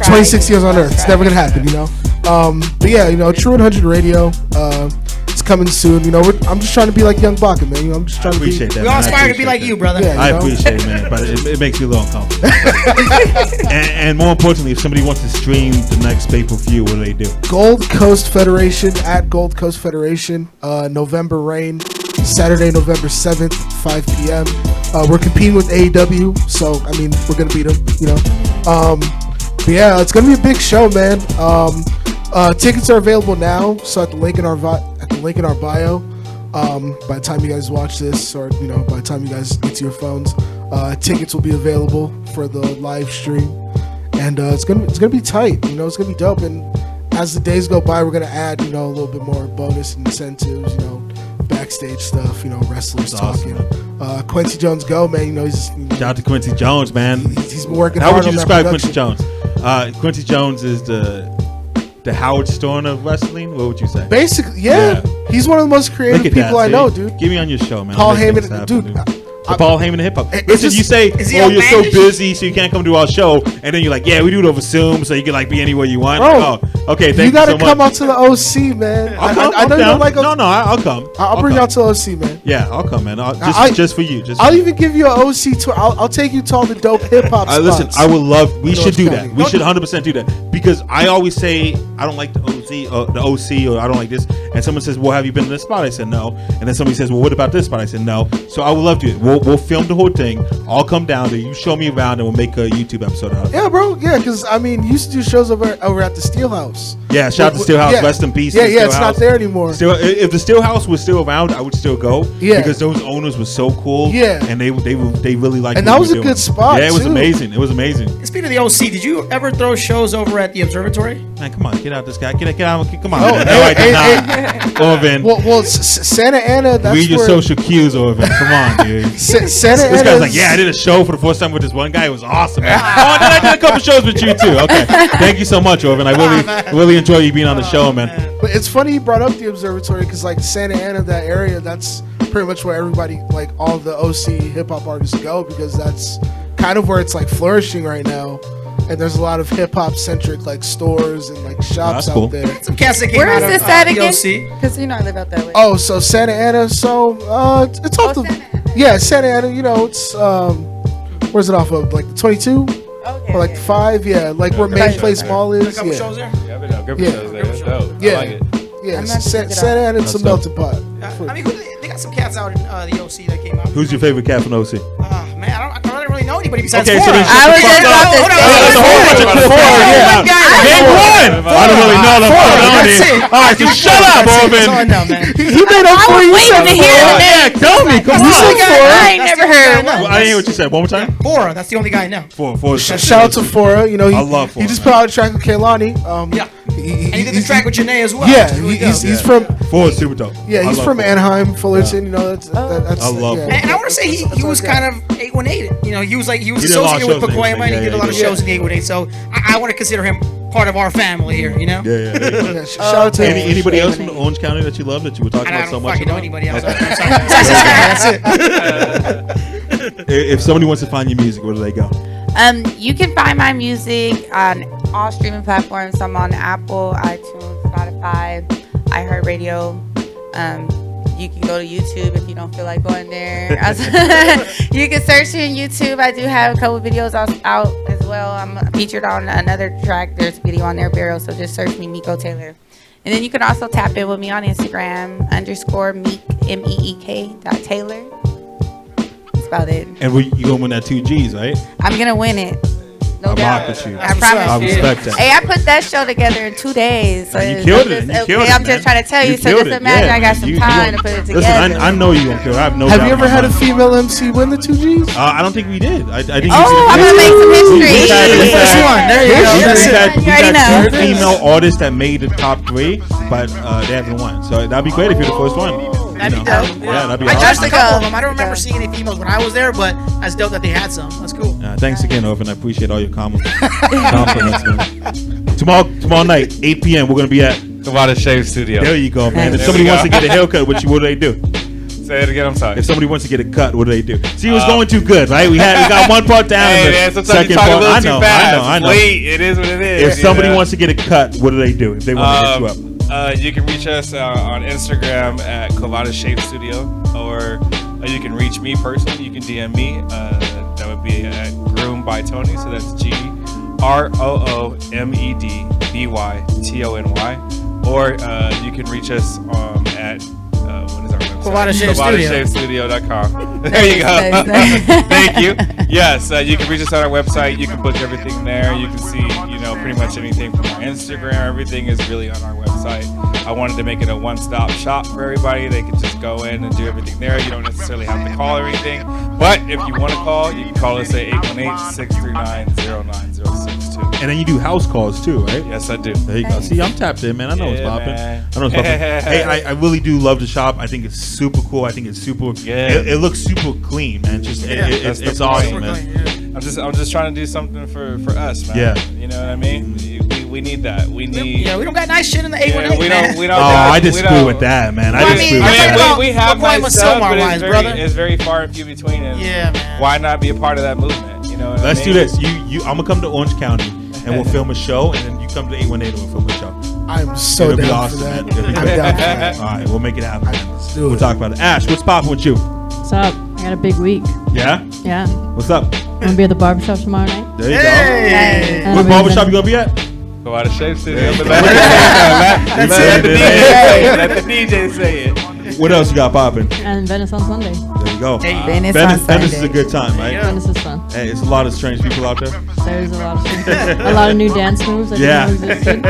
26 years on Earth. It's never gonna happen, But yeah, True 100 Radio. It's coming soon. I'm just trying to be like Young Baca, man. I'm just trying to appreciate that. We all aspire to be like you, brother. Yeah, I appreciate it, man, but it makes me a little uncomfortable. and more importantly, if somebody wants to stream the next pay-per-view, what do they do? Gold Coast Federation at Gold Coast Federation. November Rain, Saturday, November 7th, 5 p.m. We're competing with AEW, so I mean we're gonna beat them, But yeah, it's gonna be a big show, man. Tickets are available now, so at the link in our bio. By the time you guys watch this, or by the time you guys get to your phones, tickets will be available for the live stream, and it's gonna be tight. It's gonna be dope. And as the days go by, we're gonna add a little bit more bonus incentives. Backstage stuff. Wrestlers talking. Awesome. Quincy Jones, go, man. Shout out to Quincy Jones, man. He's been working hard. How would you describe Quincy Jones? Quincy Jones is the Howard Stern of wrestling. What would you say? Basically, yeah. He's one of the most creative Look at people that, I know, see? dude. Get me on your show, man. Paul I'll make things Heyman, happen, dude. The Paul Heyman of hip hop. It's Listen, just- you say, is he "Oh, you're so outlandish? busy, so you can't come to our show," and then you're like, "Yeah, we do it over Zoom, so you can like be anywhere you want." Bro, oh, okay, thank you you gotta so come much. out to the OC, man. I'll come. I know you don't like. No, I'll come. I'll bring you out to the OC, man. Yeah, I'll come, man. Just for you. Just. I'll for you. even give you an OC tour. I'll take you to all the dope hip hop spots. Listen, I would love. We in should do North that. County. We should 100% do that because I always say I don't like the OC, or I don't like this. And someone says, "Well, have you been to this spot?" I said no. And then somebody says, "Well, what about this spot?" I said no. So I would love to. We'll film the whole thing. I'll come down there. You show me around, and we'll make a YouTube episode out of it. Yeah, bro. Yeah, because I mean, you used to do shows over at the Steelhouse. Yeah, shout out to Steelhouse. Yeah. Rest in peace. Yeah, to yeah, it's Steelhouse. not there anymore. If the Steelhouse was still around, I would still go. Yeah. Because those owners were so cool. Yeah. And they really liked. And what that we was were a doing. good spot, Yeah, it was too. amazing. It was amazing. Speaking of the OC, did you ever throw shows over at the Observatory? Man, come on, get out this guy. Get out. Come on. Oh, man. hey, No, I did hey, not. Orvin. Well, Santa Ana. That's Read your where social cues, Orvin. Come on, dude. Santa This guy's Ana's- like, yeah, I did a show for the first time with this one guy. It was awesome, man. Oh, and then I did a couple shows with you too. Okay, thank you so much, Orvin. I really enjoy you being on the show, man. But it's funny you brought up the Observatory because like Santa Ana, that area, that's pretty much where everybody, like all the OC hip hop artists go because that's kind of where it's like flourishing right now. And there's a lot of hip hop centric like stores and like shops that's cool. out there. Some cats that came Where out is of this at the again? OC. Because you know I live out that way. Oh, so Santa Ana. So it's off the Santa Ana. yeah Santa Ana. You know it's where's it off of? Like the 22 Okay. or like the 5? Yeah, like where Main Right. Place Mall Did a is. couple Yeah, shows there. Yeah, I've been out. Good Yeah. shows there. That's dope. Yeah. I like it. yeah. I'm not Santa checking it out. Ana, it's a That's melting pot. I mean, they got some cats out in the OC that came out. Who's your favorite cat from OC? Man, I don't really know anybody besides Okay, so Fora. then I was just about to Hold on, say. hold on, That's a whole bunch of Fora, Fora, yeah. One guy. Name one. I don't really know them. That's it. All right, so shut up, That's it. Orvin. That's all I know, man. He made up for you. waiting to hear the name. Yeah, tell me. Come You on. said Fora. I ain't never heard. Well, I didn't hear what you said. One more time. Fora, that's the only guy I know. Four. Shout out to Fora. You know, I love Fora, he just man. put out a track with Kaylani. Yeah. And he did the track with Janae as well. Yeah, which is really he's dope. from Four is super dope. yeah I he's love from Fora. Anaheim, Fullerton. You know that's I love yeah. Fora. And I want to say he was kind of 818. You know, he was He did a lot of associated with shows in Pacoima, and he 818, did a lot of yeah. shows in the 818. So I want to consider him part of our family here. You know. Yeah. Yeah, shout out to Anybody else from Orange County that you love that you were talking I about so don't much fucking know about? anybody else. Okay. That's it. If somebody wants to find your music, where do they go? You can find my music on all streaming platforms. I'm on Apple, iTunes, Spotify, iHeartRadio. You can go to YouTube if you don't feel like going there. You can search in YouTube. I do have a couple videos out as well. I'm featured on another track. There's a video on there, Burial. So just search me, Meeko Taylor. And then you can also tap in with me on Instagram, _Meek, MEEK.Taylor. That's about it. And you gonna win that 2 G's, right? I'm going to win it. No I doubt. rock with you. I promise I you. respect that. Hey, I put that show together in 2 days. So You killed it. just- You killed it, I'm man. just trying to tell you. So killed just it. imagine Yeah, I got man. some You time gonna- to put it together. Listen, I know you gonna kill it. I have no Have doubt you ever in my had a mind. female MC win the 2 Gs? I don't think we did. I think Oh, I'm gonna make some history. We've had- The first one. There you go. We've That's it. had You already know. 2 female artists that made the top 3, but they haven't won. So that'd be great if you're the first one. That'd You be know? dope. Yeah, that'd be I awesome. judged a couple of them. I don't Let's remember go. seeing any females when I was there, but that's dope that they had some. That's cool. Thanks again, Irvin. I appreciate all your compliments, man. Tomorrow night, 8 p.m. We're gonna be at Kavada Shave Studio. There you go, man. If There somebody we wants to go. get a haircut, what do they do? Say it again. I'm sorry. If somebody wants to get a cut, what do they do? See, it was going too good, right? We got one part down. Hey, and the man, sometimes second you talk part. a little I too know. fast. Wait, it is what it is. If somebody wants to get a cut, what do they do? If they want to hit you up. You can reach us on Instagram at Kavada Shave Studio, or you can reach me personally. You can DM me. That would be at Groom by Tony. So that's GROOMEDBYTONY. Or you can reach us at what is our website? KavadaShaveStudio.com. There you go. Thank you. Yes, you can reach us on our website. You can book everything there. You can see, pretty much anything from our Instagram. Everything is really on our website. I wanted to make it a one-stop shop for everybody. They can just go in and do everything there. You don't necessarily have to call or anything. But if you want to call, you can call us at 818-639-0906. And then you do house calls too, right? Yes, I do. There you go. See, I'm tapped in, man. I know what's Yeah, popping. man. I know what's popping. Hey, I really do love the shop. I think it's super cool. I think it's super. Yeah. It looks super clean, man. Just That's the it's awesome, point. man. I'm just trying to do something for us, man. Yeah. You know what I mean? We need that. We need. Yeah, we don't got nice shit in the 818. We don't. We don't. I disagree with that, man. I disagree with that. We have nice stuff, but it's very far and few between. And yeah, man. Why not be a part of that movement? You know. Let's do this. I'm gonna come to Orange County and we'll film a show, and then you come to 818 and we'll film a show. I'm so It'll be down awesome, for that. man. It'll be I'm great. down for that. All right, we'll make it happen. Let's do We'll it. talk about it. Ash, what's popping with you? What's up? I got a big week. Yeah? Yeah. What's up? I'm gonna be at the barbershop tomorrow night. There you Hey. go. What barbershop you gonna be at? Go out of shape, City. Yeah. Let the DJ say it. What else you got popping? And Venice on Sunday. There you go. Venice on Venice is a Sunday. good time, right? Venice is fun. Hey, it's a lot of strange people out there. There's a lot of a lot of new dance moves I didn't know existed.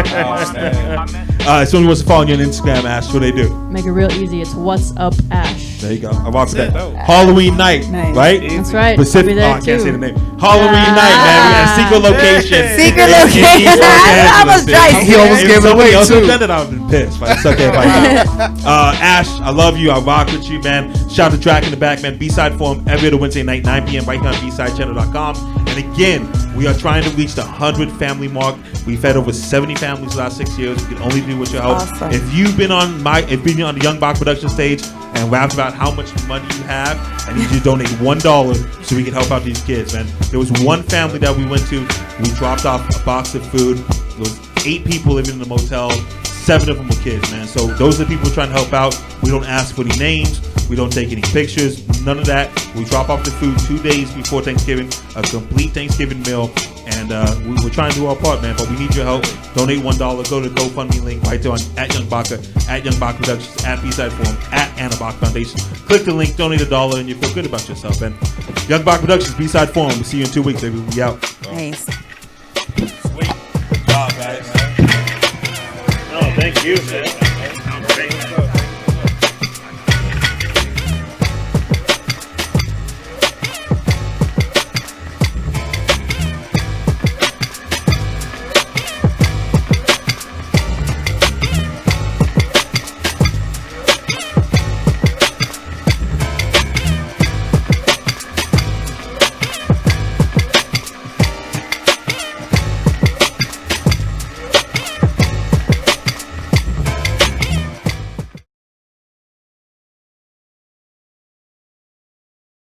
If someone wants to follow you on Instagram, Ash, what do they do? Make it real easy. It's What's Up Ash. There you go. I'm off that. Halloween night, right? That's right. Pacific. I'll be there I can't too. say the name. Halloween night, man. We got a secret location. Secret in location. East Los I Angeles. was right. He almost If gave it somebody away, else too. would've done it, I would have been pissed, but it's okay if I don't. Ash, I love you. I rock with you, man. Shout out to Drakk in the back, man. BSide Forum every other Wednesday night, 9 p.m. right here on BSideChannel.com. And again, we are trying to reach the 100 family mark. We've had over 70 families the last 6 years. We can only do with your help. Awesome. If you've been on the Young Baca production stage and rapped about how much money you have, I need you to donate $1 so we can help out these kids, man. There was one family that we went to. We dropped off a box of food. There was 8 people living in the motel. 7 of them were kids, man. So those are the people we're trying to help out. We don't ask for any names. We don't take any pictures. None of that. We drop off the food 2 days before Thanksgiving, a complete Thanksgiving meal. And we're trying to do our part, man. But we need your help. Donate $1. Go to the GoFundMe link right there on @Young Baca, @Young Baca Productions, @BSide Forum, @Anna Baca Foundation. Click the link, donate $1, and you feel good about yourself. And Young Baca Productions, BSide Forum. We'll see you in 2 weeks, baby. We out. Nice. Sweet. Good job, guys. No, thank you, man.